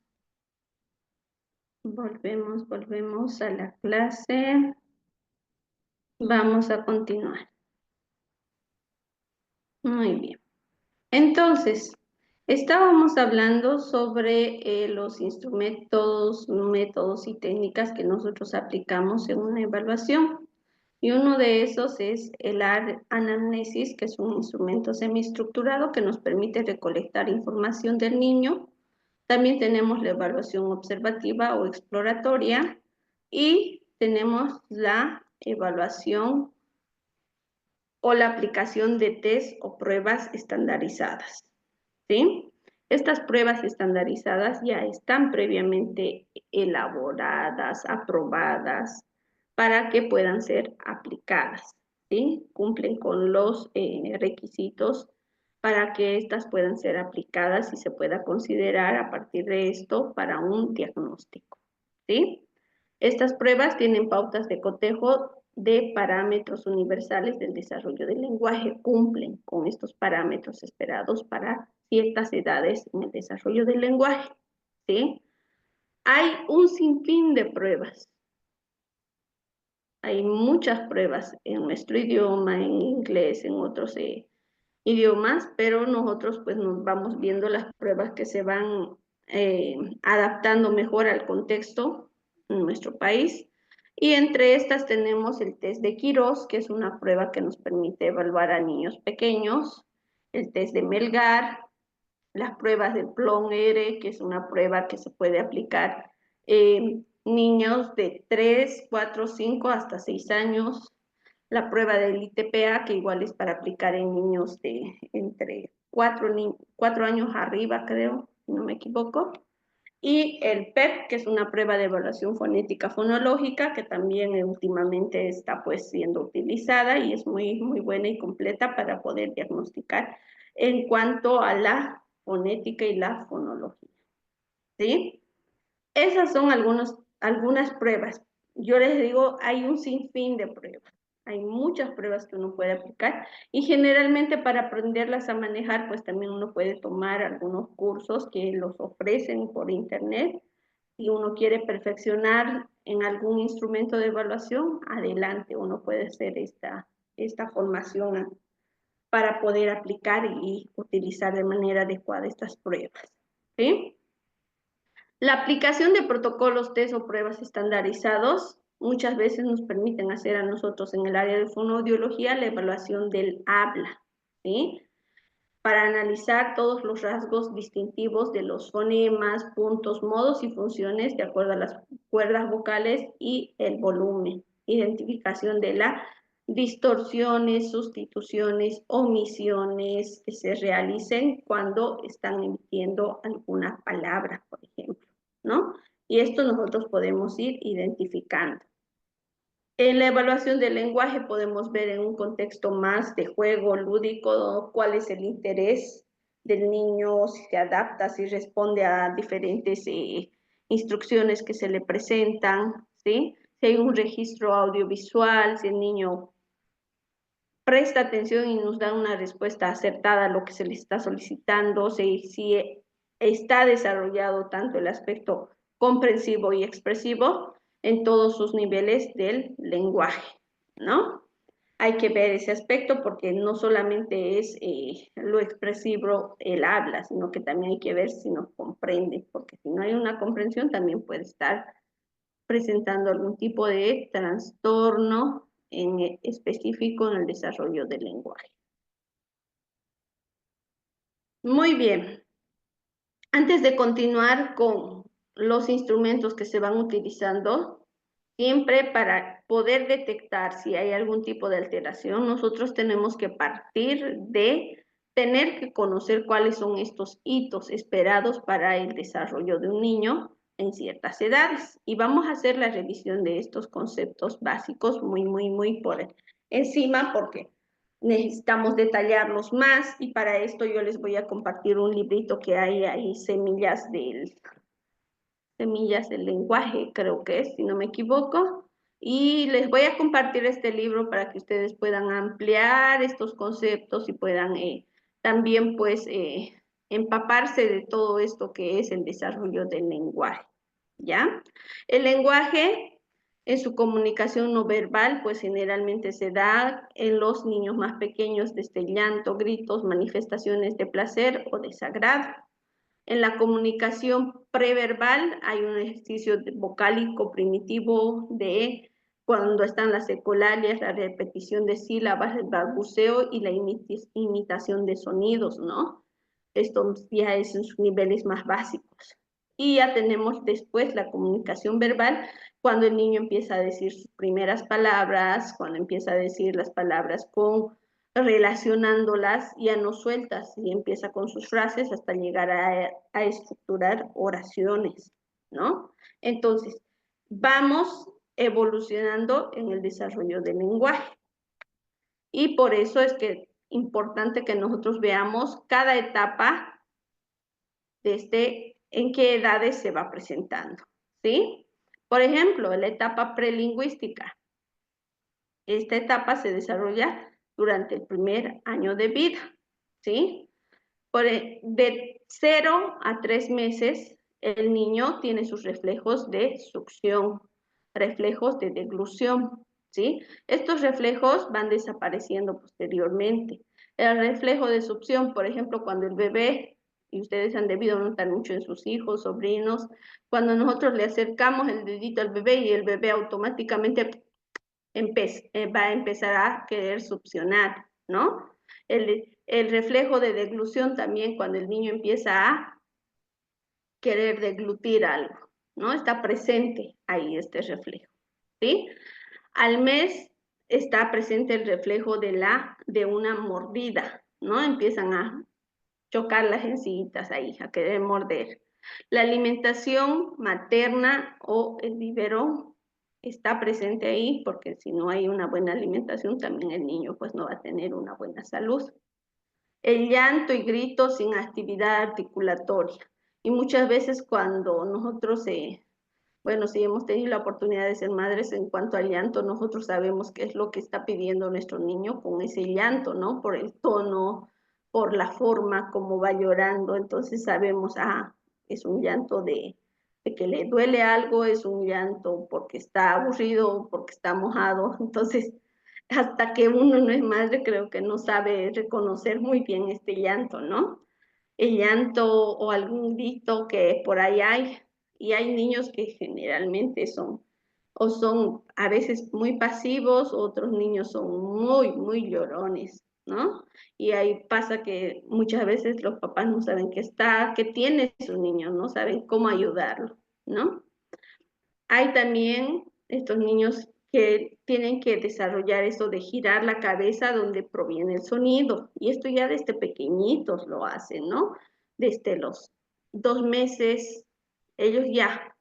a la clase. Vamos a continuar. Muy bien. Entonces, estábamos hablando sobre los instrumentos, métodos y técnicas que nosotros aplicamos en una evaluación. Y uno de esos es el anamnesis, que es un instrumento semiestructurado que nos permite recolectar información del niño. También tenemos la evaluación observativa o exploratoria y tenemos la evaluación o la aplicación de test o pruebas estandarizadas, ¿sí? Estas pruebas estandarizadas ya están previamente elaboradas, aprobadas, para que puedan ser aplicadas, ¿sí? Cumplen con los requisitos para que estas puedan ser aplicadas y se pueda considerar a partir de esto para un diagnóstico, ¿sí? Estas pruebas tienen pautas de cotejo de parámetros universales del desarrollo del lenguaje, cumplen con estos parámetros esperados para ciertas edades en el desarrollo del lenguaje, ¿sí? Hay un sinfín de pruebas. Hay muchas pruebas en nuestro idioma, en inglés, en otros idiomas, pero nosotros pues nos vamos viendo las pruebas que se van adaptando mejor al contexto en nuestro país. Y entre estas tenemos el test de Quirós, que es una prueba que nos permite evaluar a niños pequeños, el test de Melgar, las pruebas del PLON-R, que es una prueba que se puede aplicar en niños de 3, 4, 5 hasta 6 años, la prueba del ITPA, que igual es para aplicar en niños de entre 4 años arriba, creo, si no me equivoco, y el PEP, que es una prueba de evaluación fonética fonológica, que también últimamente está pues siendo utilizada y es muy, muy buena y completa para poder diagnosticar en cuanto a la fonética y la fonología, ¿sí? Esas son algunas pruebas. Yo les digo, hay un sinfín de pruebas. Hay muchas pruebas que uno puede aplicar y generalmente para aprenderlas a manejar, pues también uno puede tomar algunos cursos que los ofrecen por internet. Si uno quiere perfeccionar en algún instrumento de evaluación, adelante, uno puede hacer esta formación para poder aplicar y utilizar de manera adecuada estas pruebas, ¿sí? La aplicación de protocolos, test o pruebas estandarizados muchas veces nos permiten hacer a nosotros en el área de fonoaudiología la evaluación del habla, ¿sí? Para analizar todos los rasgos distintivos de los fonemas, puntos, modos y funciones de acuerdo a las cuerdas vocales y el volumen. Identificación de las distorsiones, sustituciones, omisiones que se realicen cuando están emitiendo alguna palabra, por ejemplo, ¿no? Y esto nosotros podemos ir identificando. En la evaluación del lenguaje podemos ver en un contexto más de juego lúdico cuál es el interés del niño, si se adapta, si responde a diferentes instrucciones que se le presentan, ¿sí? Si hay un registro audiovisual, si el niño presta atención y nos da una respuesta acertada a lo que se le está solicitando, si está desarrollado tanto el aspecto comprensivo y expresivo en todos sus niveles del lenguaje, ¿no? Hay que ver ese aspecto porque no solamente es lo expresivo el habla, sino que también hay que ver si nos comprende, porque si no hay una comprensión también puede estar presentando algún tipo de trastorno en específico en el desarrollo del lenguaje. Muy bien. Antes de continuar con los instrumentos que se van utilizando, siempre para poder detectar si hay algún tipo de alteración, nosotros tenemos que partir de tener que conocer cuáles son estos hitos esperados para el desarrollo de un niño en ciertas edades. Y vamos a hacer la revisión de estos conceptos básicos muy por encima porque necesitamos detallarlos más y para esto yo les voy a compartir un librito que hay ahí, Semillas del lenguaje, creo que es, si no me equivoco. Y les voy a compartir este libro para que ustedes puedan ampliar estos conceptos y puedan también, pues, empaparse de todo esto que es el desarrollo del lenguaje, ¿ya? El lenguaje en su comunicación no verbal, pues generalmente se da en los niños más pequeños desde llanto, gritos, manifestaciones de placer o desagrado. En la comunicación preverbal hay un ejercicio vocálico primitivo de cuando están las ecolalias, la repetición de sílabas, el balbuceo y la imitación de sonidos, ¿no? Esto ya es en sus niveles más básicos. Y ya tenemos después la comunicación verbal, cuando el niño empieza a decir sus primeras palabras, cuando empieza a decir las palabras relacionándolas, ya no sueltas, y empieza con sus frases hasta llegar a estructurar oraciones, ¿no? Entonces, vamos evolucionando en el desarrollo del lenguaje. Y por eso es que es importante que nosotros veamos cada etapa desde en qué edades se va presentando, ¿sí? Por ejemplo, la etapa prelingüística. Esta etapa se desarrolla durante el primer año de vida, ¿sí? De 0 a 3 meses, el niño tiene sus reflejos de succión, reflejos de deglución, ¿sí? Estos reflejos van desapareciendo posteriormente. El reflejo de succión, por ejemplo, cuando el bebé, y ustedes han debido notar mucho en sus hijos, sobrinos, cuando nosotros le acercamos el dedito al bebé y el bebé automáticamente va a empezar a querer succionar, ¿no? El reflejo de deglución también cuando el niño empieza a querer deglutir algo, ¿no? Está presente ahí este reflejo, ¿sí? Al mes está presente el reflejo de una mordida, ¿no? Empiezan a chocar las encías ahí, a querer morder. La alimentación materna o el biberón está presente ahí, porque si no hay una buena alimentación, también el niño pues no va a tener una buena salud. El llanto y grito sin actividad articulatoria. Y muchas veces cuando nosotros, bueno, si hemos tenido la oportunidad de ser madres, en cuanto al llanto, nosotros sabemos qué es lo que está pidiendo nuestro niño con ese llanto, ¿no? Por el tono, por la forma como va llorando, entonces sabemos, es un llanto de que le duele algo, es un llanto porque está aburrido, porque está mojado, entonces hasta que uno no es madre creo que no sabe reconocer muy bien este llanto, ¿no? El llanto o algún grito que por ahí hay, y hay niños que generalmente son a veces muy pasivos, otros niños son muy llorones, ¿no? Y ahí pasa que muchas veces los papás no saben qué tiene su niño, no saben cómo ayudarlo, ¿no? Hay también estos niños que tienen que desarrollar eso de girar la cabeza donde proviene el sonido, y esto ya desde pequeñitos lo hacen, ¿no? Desde los 2 meses, ellos ya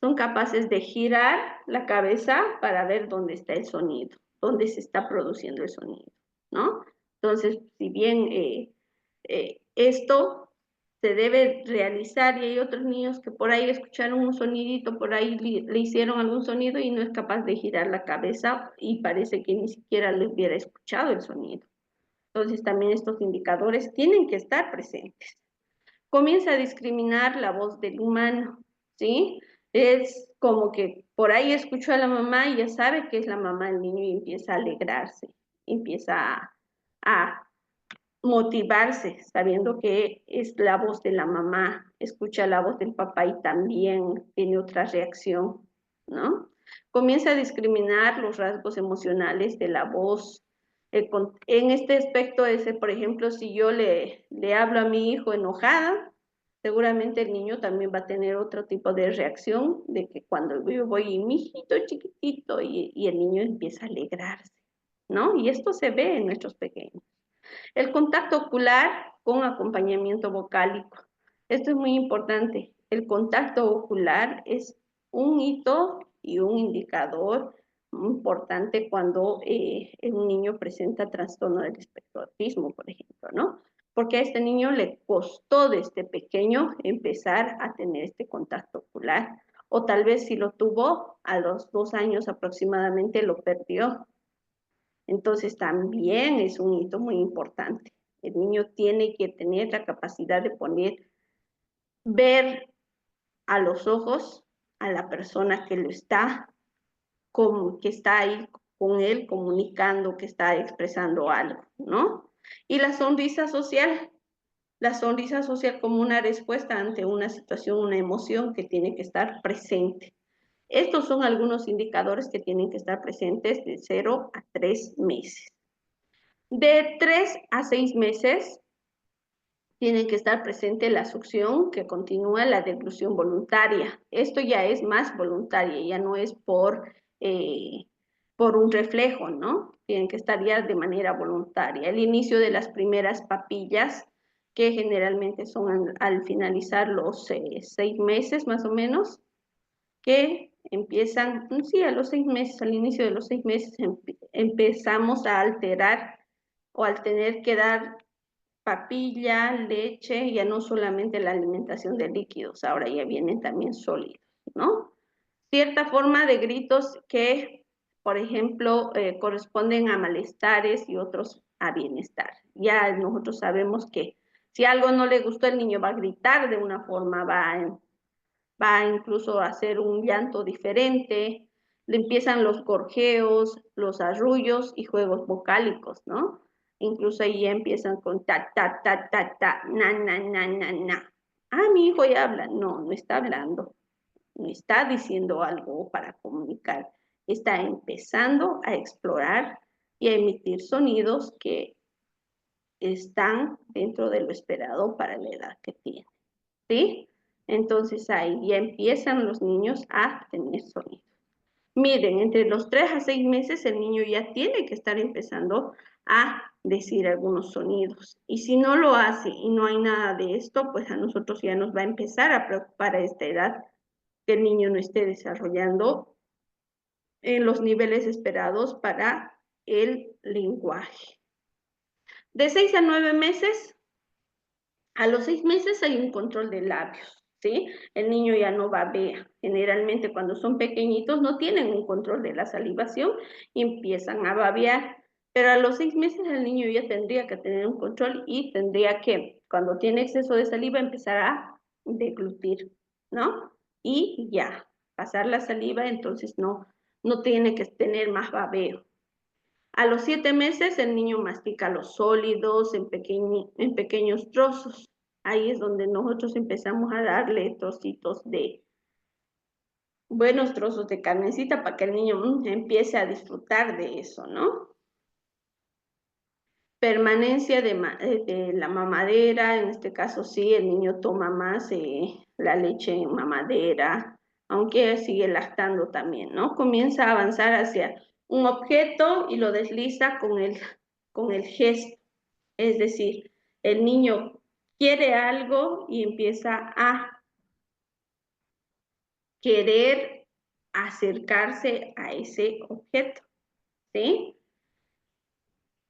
son capaces de girar la cabeza para ver dónde está el sonido, dónde se está produciendo el sonido, ¿no? Entonces, si bien esto se debe realizar y hay otros niños que por ahí escucharon un sonidito, por ahí le hicieron algún sonido y no es capaz de girar la cabeza y parece que ni siquiera le hubiera escuchado el sonido. Entonces, también estos indicadores tienen que estar presentes. Comienza a discriminar la voz del humano, ¿sí? Es como que por ahí escuchó a la mamá y ya sabe que es la mamá del niño y empieza a alegrarse, empieza a motivarse sabiendo que es la voz de la mamá, escucha la voz del papá y también tiene otra reacción, ¿no? Comienza a discriminar los rasgos emocionales de la voz. En este aspecto, por ejemplo, si yo le hablo a mi hijo enojada, seguramente el niño también va a tener otro tipo de reacción, de que cuando yo voy, mi hijito chiquitito, y el niño empieza a alegrarse, ¿no? Y esto se ve en nuestros pequeños. El contacto ocular con acompañamiento vocálico. Esto es muy importante. El contacto ocular es un hito y un indicador muy importante cuando un niño presenta trastorno del espectro autismo, por ejemplo, ¿no? Porque a este niño le costó desde pequeño empezar a tener este contacto ocular, o tal vez si lo tuvo a los 2 años aproximadamente lo perdió. Entonces también es un hito muy importante. El niño tiene que tener la capacidad de ver a los ojos a la persona que que está ahí con él comunicando, que está expresando algo, ¿no? Y la sonrisa social como una respuesta ante una situación, una emoción que tiene que estar presente. Estos son algunos indicadores que tienen que estar presentes de 0 a 3 meses. De 3 a 6 meses tiene que estar presente la succión que continúa la deglución voluntaria. Esto ya es más voluntaria, ya no es por un reflejo, ¿no? Tienen que estar ya de manera voluntaria. El inicio de las primeras papillas, que generalmente son al finalizar los 6 meses más o menos, que empiezan, sí, a los 6 meses, al inicio de los 6 meses empezamos a alterar o al tener que dar papilla, leche, ya no solamente la alimentación de líquidos, ahora ya vienen también sólidos, ¿no? Cierta forma de gritos que, por ejemplo, corresponden a malestares y otros a bienestar. Ya nosotros sabemos que si algo no le gustó, el niño va a gritar de una forma, va incluso a hacer un llanto diferente, le empiezan los gorjeos, los arrullos y juegos vocálicos, ¿no? Incluso ahí ya empiezan con ta, ta, ta, ta, ta, na, na, na, na, na. Ah, mi hijo ya habla. No, no está hablando. No está diciendo algo para comunicar. Está empezando a explorar y a emitir sonidos que están dentro de lo esperado para la edad que tiene. ¿Sí? Entonces ahí ya empiezan los niños a tener sonido. Miren, entre los 3 a 6 meses el niño ya tiene que estar empezando a decir algunos sonidos. Y si no lo hace y no hay nada de esto, pues a nosotros ya nos va a empezar a preocupar a esta edad que el niño no esté desarrollando en los niveles esperados para el lenguaje. De 6 a 9 meses, a los 6 meses hay un control de labios, ¿sí? El niño ya no babea. Generalmente cuando son pequeñitos no tienen un control de la salivación y empiezan a babear. Pero a los 6 meses el niño ya tendría que tener un control y tendría que, cuando tiene exceso de saliva, empezar a deglutir, ¿no? Y ya, pasar la saliva, entonces no tiene que tener más babeo. A los 7 meses el niño mastica los sólidos en pequeños trozos. Ahí es donde nosotros empezamos a darle trocitos buenos trozos de carnecita para que el niño empiece a disfrutar de eso, ¿no? Permanencia de la mamadera, en este caso sí, el niño toma más la leche en mamadera, aunque sigue lactando también, ¿no? Comienza a avanzar hacia un objeto y lo desliza con el gesto. Es decir, el niño quiere algo y empieza a querer acercarse a ese objeto, ¿sí?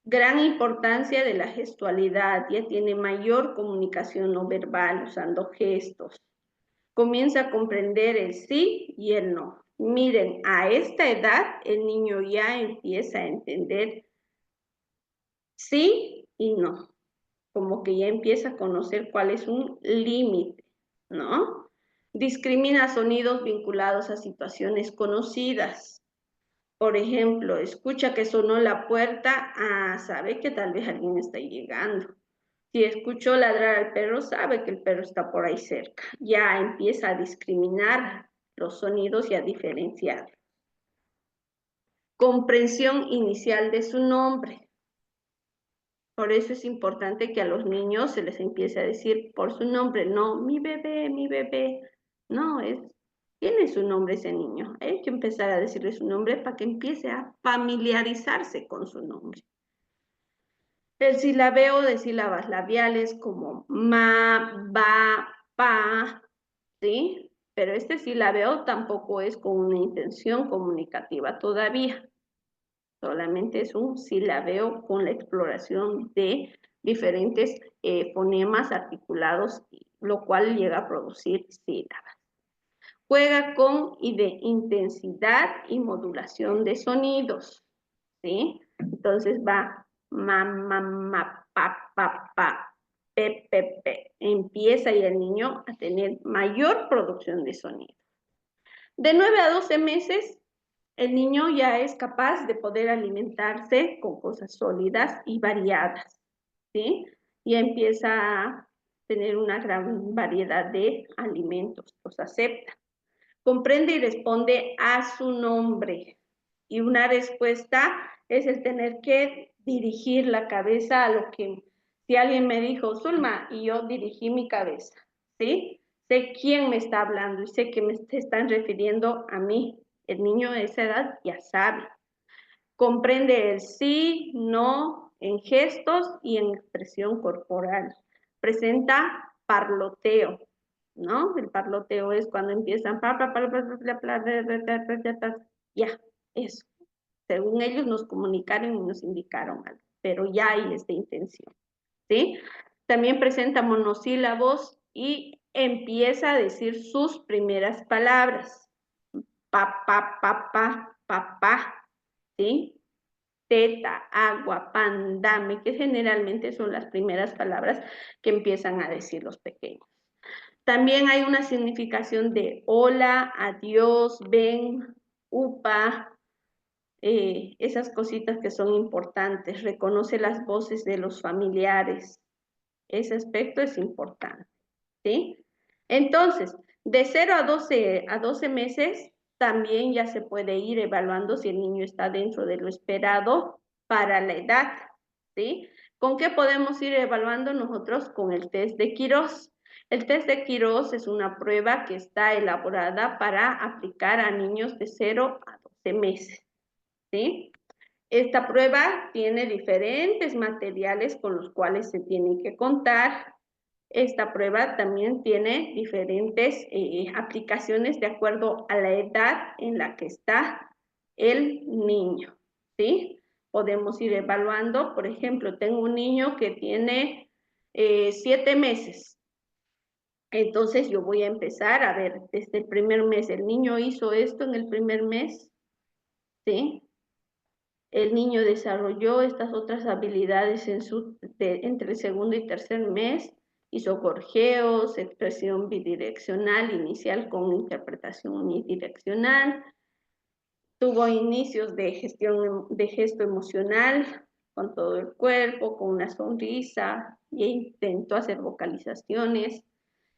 Gran importancia de la gestualidad, ya tiene mayor comunicación no verbal usando gestos. Comienza a comprender el sí y el no. Miren, a esta edad el niño ya empieza a entender sí y no. Como que ya empieza a conocer cuál es un límite, ¿no? Discrimina sonidos vinculados a situaciones conocidas. Por ejemplo, escucha que sonó la puerta, sabe que tal vez alguien está llegando. Si escuchó ladrar al perro, sabe que el perro está por ahí cerca. Ya empieza a discriminar los sonidos y a diferenciar. Comprensión inicial de su nombre. Por eso es importante que a los niños se les empiece a decir por su nombre, no, mi bebé, no, tiene su nombre ese niño. Hay que empezar a decirle su nombre para que empiece a familiarizarse con su nombre. El silabeo de sílabas labiales como ma, ba, pa, ¿sí? Pero este silabeo tampoco es con una intención comunicativa todavía. Solamente es un silabeo con la exploración de diferentes fonemas articulados, lo cual llega a producir sílabas. Juega con intensidad y modulación de sonidos, ¿sí? Entonces va ma, ma, ma, pa, pa, pa, pe, pe, pe. Empieza ya el niño a tener mayor producción de sonido. De 9 a 12 meses, el niño ya es capaz de poder alimentarse con cosas sólidas y variadas, ¿sí? Ya empieza a tener una gran variedad de alimentos, los acepta. Comprende y responde a su nombre. Y una respuesta es el tener que dirigir la cabeza a lo que, si alguien me dijo, Zulma, y yo dirigí mi cabeza, ¿sí? Sé quién me está hablando y sé que se están refiriendo a mí. El niño de esa edad ya sabe. Comprende el sí, no, en gestos y en expresión corporal. Presenta parloteo, ¿no? El parloteo es cuando empiezan, ya, eso. Según ellos nos comunicaron y nos indicaron algo, pero ya hay esta intención, ¿sí? También presenta monosílabos y empieza a decir sus primeras palabras. Pa, ¿sí? Teta, agua, pan, dame, que generalmente son las primeras palabras que empiezan a decir los pequeños. También hay una significación de hola, adiós, ven, upa, esas cositas que son importantes. Reconoce las voces de los familiares. Ese aspecto es importante, ¿sí? Entonces, de 0 a 12 meses, también ya se puede ir evaluando si el niño está dentro de lo esperado para la edad, ¿sí? ¿Con qué podemos ir evaluando nosotros? Con el test de Quirós. El test de Quirós es una prueba que está elaborada para aplicar a niños de 0 a 12 meses, ¿sí? Esta prueba tiene diferentes materiales con los cuales se tienen que contar. Esta prueba también tiene diferentes aplicaciones de acuerdo a la edad en la que está el niño, ¿sí? Podemos ir evaluando, por ejemplo, tengo un niño que tiene 7 meses. Entonces yo voy a empezar a ver, desde el primer mes, ¿el niño hizo esto en el primer mes? ¿Sí? El niño desarrolló estas otras habilidades entre el segundo y tercer mes, hizo gorjeos, expresión bidireccional inicial con interpretación unidireccional, tuvo inicios de gesto emocional con todo el cuerpo, con una sonrisa, e intentó hacer vocalizaciones.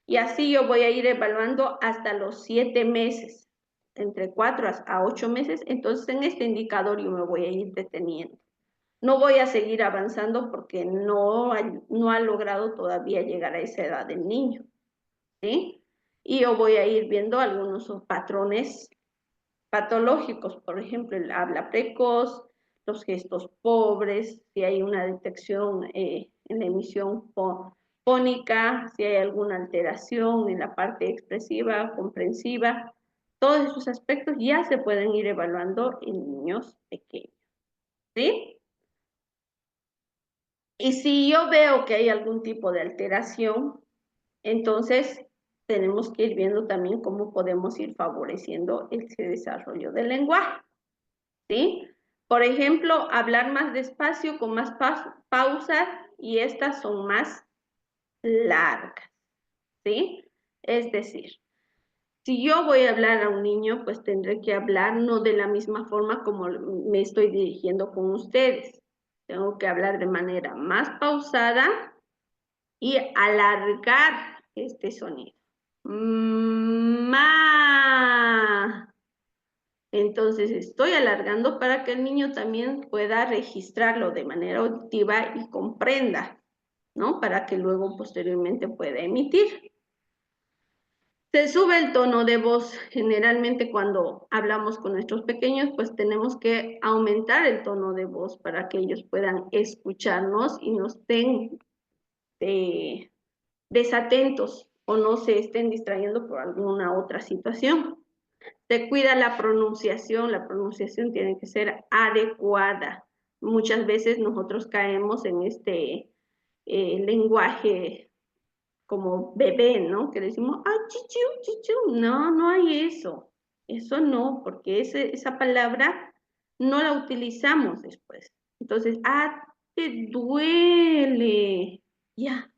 Y así yo voy a ir evaluando hasta los 7 meses, entre 4 a 8 meses. Entonces en este indicador yo me voy a ir deteniendo. No voy a seguir avanzando porque no ha logrado todavía llegar a esa edad del niño, ¿sí? Y yo voy a ir viendo algunos patrones patológicos, por ejemplo, el habla precoz, los gestos pobres, si hay una detección en la emisión fónica, si hay alguna alteración en la parte expresiva, comprensiva, todos esos aspectos ya se pueden ir evaluando en niños pequeños, ¿sí? Y si yo veo que hay algún tipo de alteración, entonces tenemos que ir viendo también cómo podemos ir favoreciendo ese desarrollo del lenguaje, ¿sí? Por ejemplo, hablar más despacio, con más pausas, y estas son más largas, ¿sí? Es decir, si yo voy a hablar a un niño, pues tendré que hablar no de la misma forma como me estoy dirigiendo con ustedes. Tengo que hablar de manera más pausada y alargar este sonido. Ma. Entonces estoy alargando para que el niño también pueda registrarlo de manera auditiva y comprenda, ¿no? Para que luego posteriormente pueda emitir. Se sube el tono de voz. Generalmente cuando hablamos con nuestros pequeños, pues tenemos que aumentar el tono de voz para que ellos puedan escucharnos y no estén desatentos o no se estén distrayendo por alguna otra situación. Se cuida la pronunciación tiene que ser adecuada. Muchas veces nosotros caemos en este lenguaje como bebé, ¿no? Que decimos, ah, chichu, chichu. No, no hay eso. Eso no, porque esa palabra no la utilizamos después. Entonces, te duele. Ya,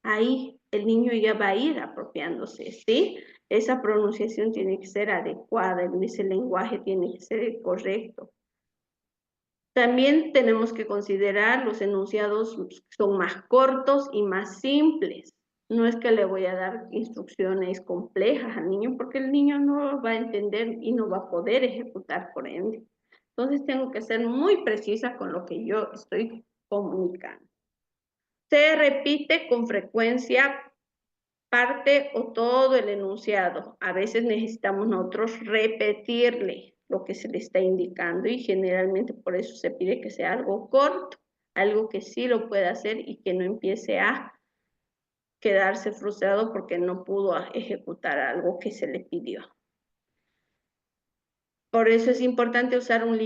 ahí el niño ya va a ir apropiándose, ¿sí? Esa pronunciación tiene que ser adecuada, ese lenguaje tiene que ser correcto. También tenemos que considerar los enunciados son más cortos y más simples. No es que le voy a dar instrucciones complejas al niño porque el niño no va a entender y no va a poder ejecutar por ende. Entonces tengo que ser muy precisa con lo que yo estoy comunicando. Se repite con frecuencia parte o todo el enunciado. A veces necesitamos nosotros repetirle lo que se le está indicando y generalmente por eso se pide que sea algo corto, algo que sí lo pueda hacer y que no empiece a quedarse frustrado porque no pudo ejecutar algo que se le pidió. Por eso es importante usar un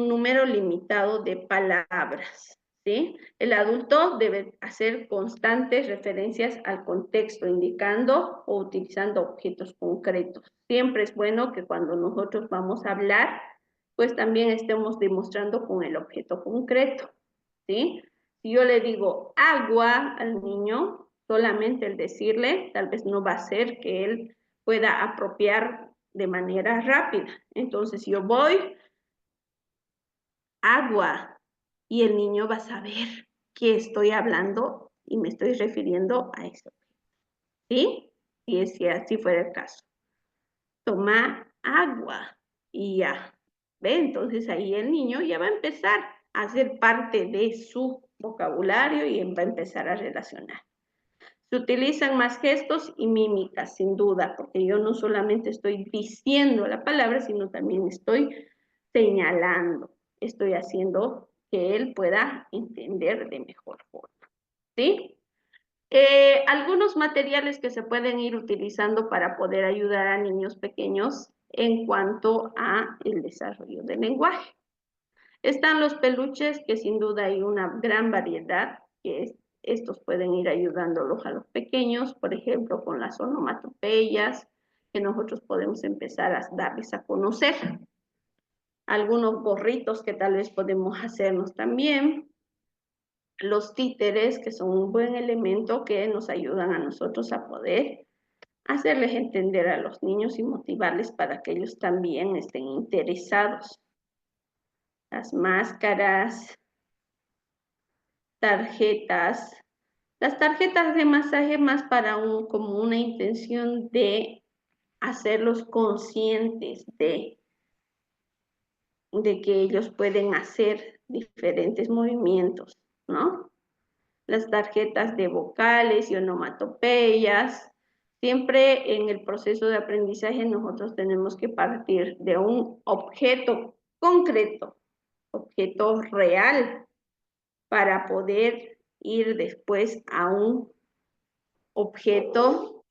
número limitado de palabras, ¿sí? El adulto debe hacer constantes referencias al contexto, indicando o utilizando objetos concretos. Siempre es bueno que cuando nosotros vamos a hablar, pues también estemos demostrando con el objeto concreto, ¿sí? Si yo le digo agua al niño, solamente el decirle, tal vez no va a hacer que él pueda apropiar de manera rápida. Entonces yo voy, agua, y el niño va a saber que estoy hablando y me estoy refiriendo a eso. ¿Sí? Si así fuera el caso. Toma agua y ya. ¿Ve? Entonces ahí el niño ya va a empezar a hacer parte de su vocabulario y va a empezar a relacionar. Se utilizan más gestos y mímicas, sin duda, porque yo no solamente estoy diciendo la palabra, sino también estoy señalando, estoy haciendo que él pueda entender de mejor forma. ¿Sí? Algunos materiales que se pueden ir utilizando para poder ayudar a niños pequeños en cuanto a el desarrollo del lenguaje. Están los peluches, que sin duda hay una gran variedad, estos pueden ir ayudándolos a los pequeños, por ejemplo, con las onomatopeyas, que nosotros podemos empezar a darles a conocer. Algunos gorritos que tal vez podemos hacernos también. Los títeres, que son un buen elemento que nos ayudan a nosotros a poder hacerles entender a los niños y motivarles para que ellos también estén interesados. Las máscaras, tarjetas. Las tarjetas de masaje más para como una intención de hacerlos conscientes de que ellos pueden hacer diferentes movimientos, ¿no? Las tarjetas de vocales y onomatopeyas. Siempre en el proceso de aprendizaje nosotros tenemos que partir de un objeto concreto, objeto real, para poder ir después a un objeto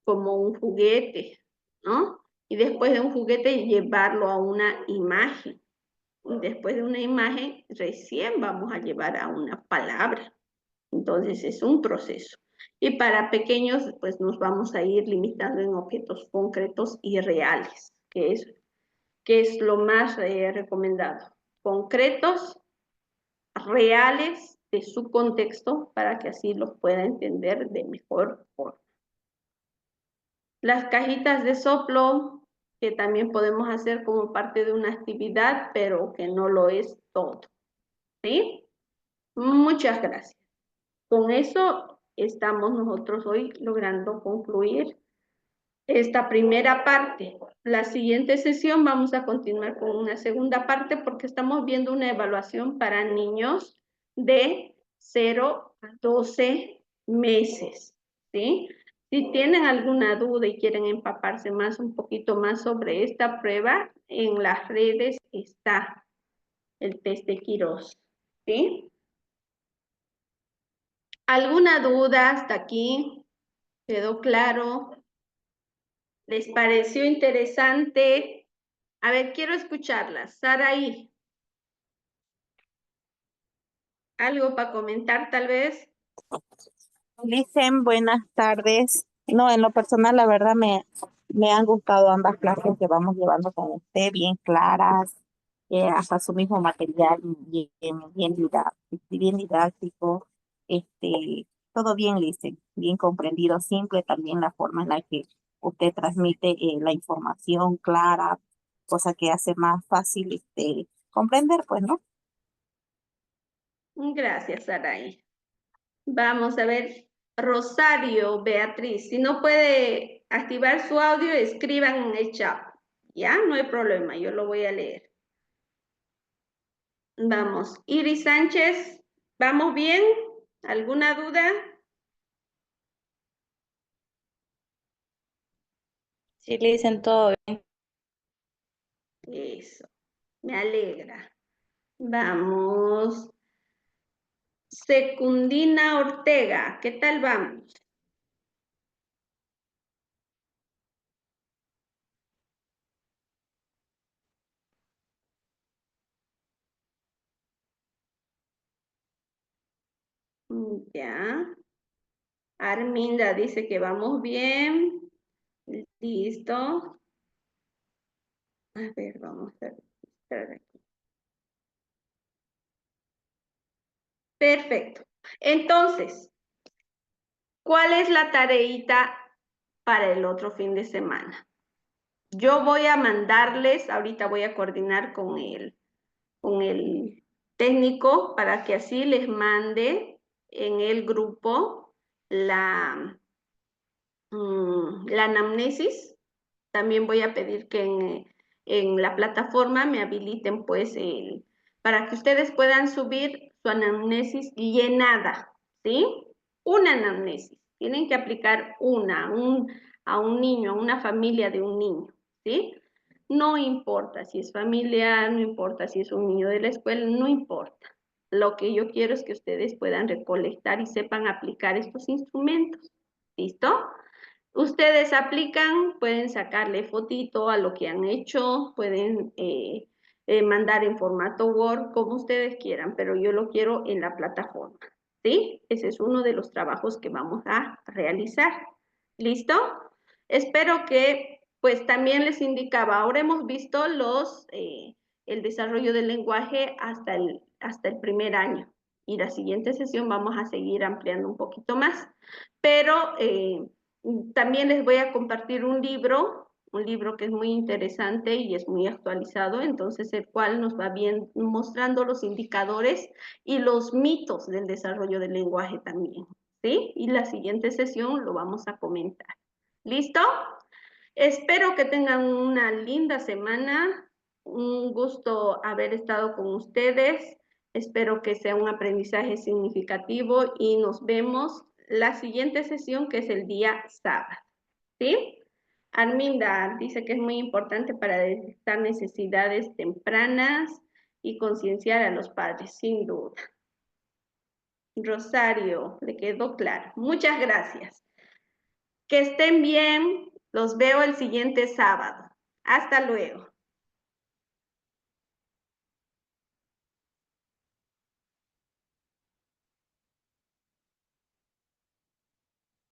como un juguete, ¿no? Y después de un juguete llevarlo a una imagen. Y después de una imagen recién vamos a llevar a una palabra. Entonces es un proceso. Y para pequeños, pues nos vamos a ir limitando en objetos concretos y reales, que es lo más recomendado. Concretos, reales de su contexto, para que así los pueda entender de mejor forma. Las cajitas de soplo, que también podemos hacer como parte de una actividad, pero que no lo es todo. ¿Sí? Muchas gracias. Con eso estamos nosotros hoy logrando concluir esta primera parte. La siguiente sesión vamos a continuar con una segunda parte porque estamos viendo una evaluación para niños de 0 a 12 meses, ¿sí? Si tienen alguna duda y quieren empaparse un poquito más sobre esta prueba, en las redes está el test de Quirós, ¿sí? ¿Alguna duda hasta aquí? ¿Quedó claro? ¿Les pareció interesante? A ver, quiero escucharlas. Saraí, ¿algo para comentar tal vez? Licen, buenas tardes. No, en lo personal, la verdad me han gustado ambas clases que vamos llevando con usted, bien claras, hasta su mismo material bien didáctico, todo bien, Listen, bien comprendido, simple también la forma en la que usted transmite la información clara, cosa que hace más fácil comprender, pues, ¿no? Gracias, Saray. Vamos a ver, Rosario Beatriz, si no puede activar su audio, escriban en el chat. Ya, no hay problema, yo lo voy a leer. Vamos, Iris Sánchez, ¿vamos bien? ¿Alguna duda? Sí, le dicen todo bien. Eso, me alegra. Vamos. Secundina Ortega, ¿qué tal vamos? Ya. Arminda dice que vamos bien. Listo. A ver, vamos a ver aquí. Perfecto. Entonces, ¿cuál es la tareita para el otro fin de semana? Yo voy a mandarles, ahorita voy a coordinar con el técnico para que así les mande en el grupo la anamnesis. También voy a pedir que en la plataforma me habiliten pues para que ustedes puedan subir su anamnesis llenada, ¿sí? Una anamnesis. Tienen que aplicar a un niño, a una familia de un niño, ¿sí? No importa si es familiar, no importa si es un niño de la escuela, no importa. Lo que yo quiero es que ustedes puedan recolectar y sepan aplicar estos instrumentos. ¿Listo? Ustedes aplican, pueden sacarle fotito a lo que han hecho, pueden mandar en formato Word, como ustedes quieran, pero yo lo quiero en la plataforma, ¿sí? Ese es uno de los trabajos que vamos a realizar. ¿Listo? Espero que, pues también les indicaba, ahora hemos visto el desarrollo del lenguaje hasta el primer año y la siguiente sesión vamos a seguir ampliando un poquito más, pero también les voy a compartir un libro que es muy interesante y es muy actualizado, entonces el cual nos va bien mostrando los indicadores y los mitos del desarrollo del lenguaje también, ¿sí? Y la siguiente sesión lo vamos a comentar. ¿Listo? Espero que tengan una linda semana, un gusto haber estado con ustedes, espero que sea un aprendizaje significativo y nos vemos la siguiente sesión que es el día sábado, ¿sí? Arminda dice que es muy importante para detectar necesidades tempranas y concienciar a los padres, sin duda. Rosario, le quedó claro. Muchas gracias. Que estén bien, los veo el siguiente sábado. Hasta luego.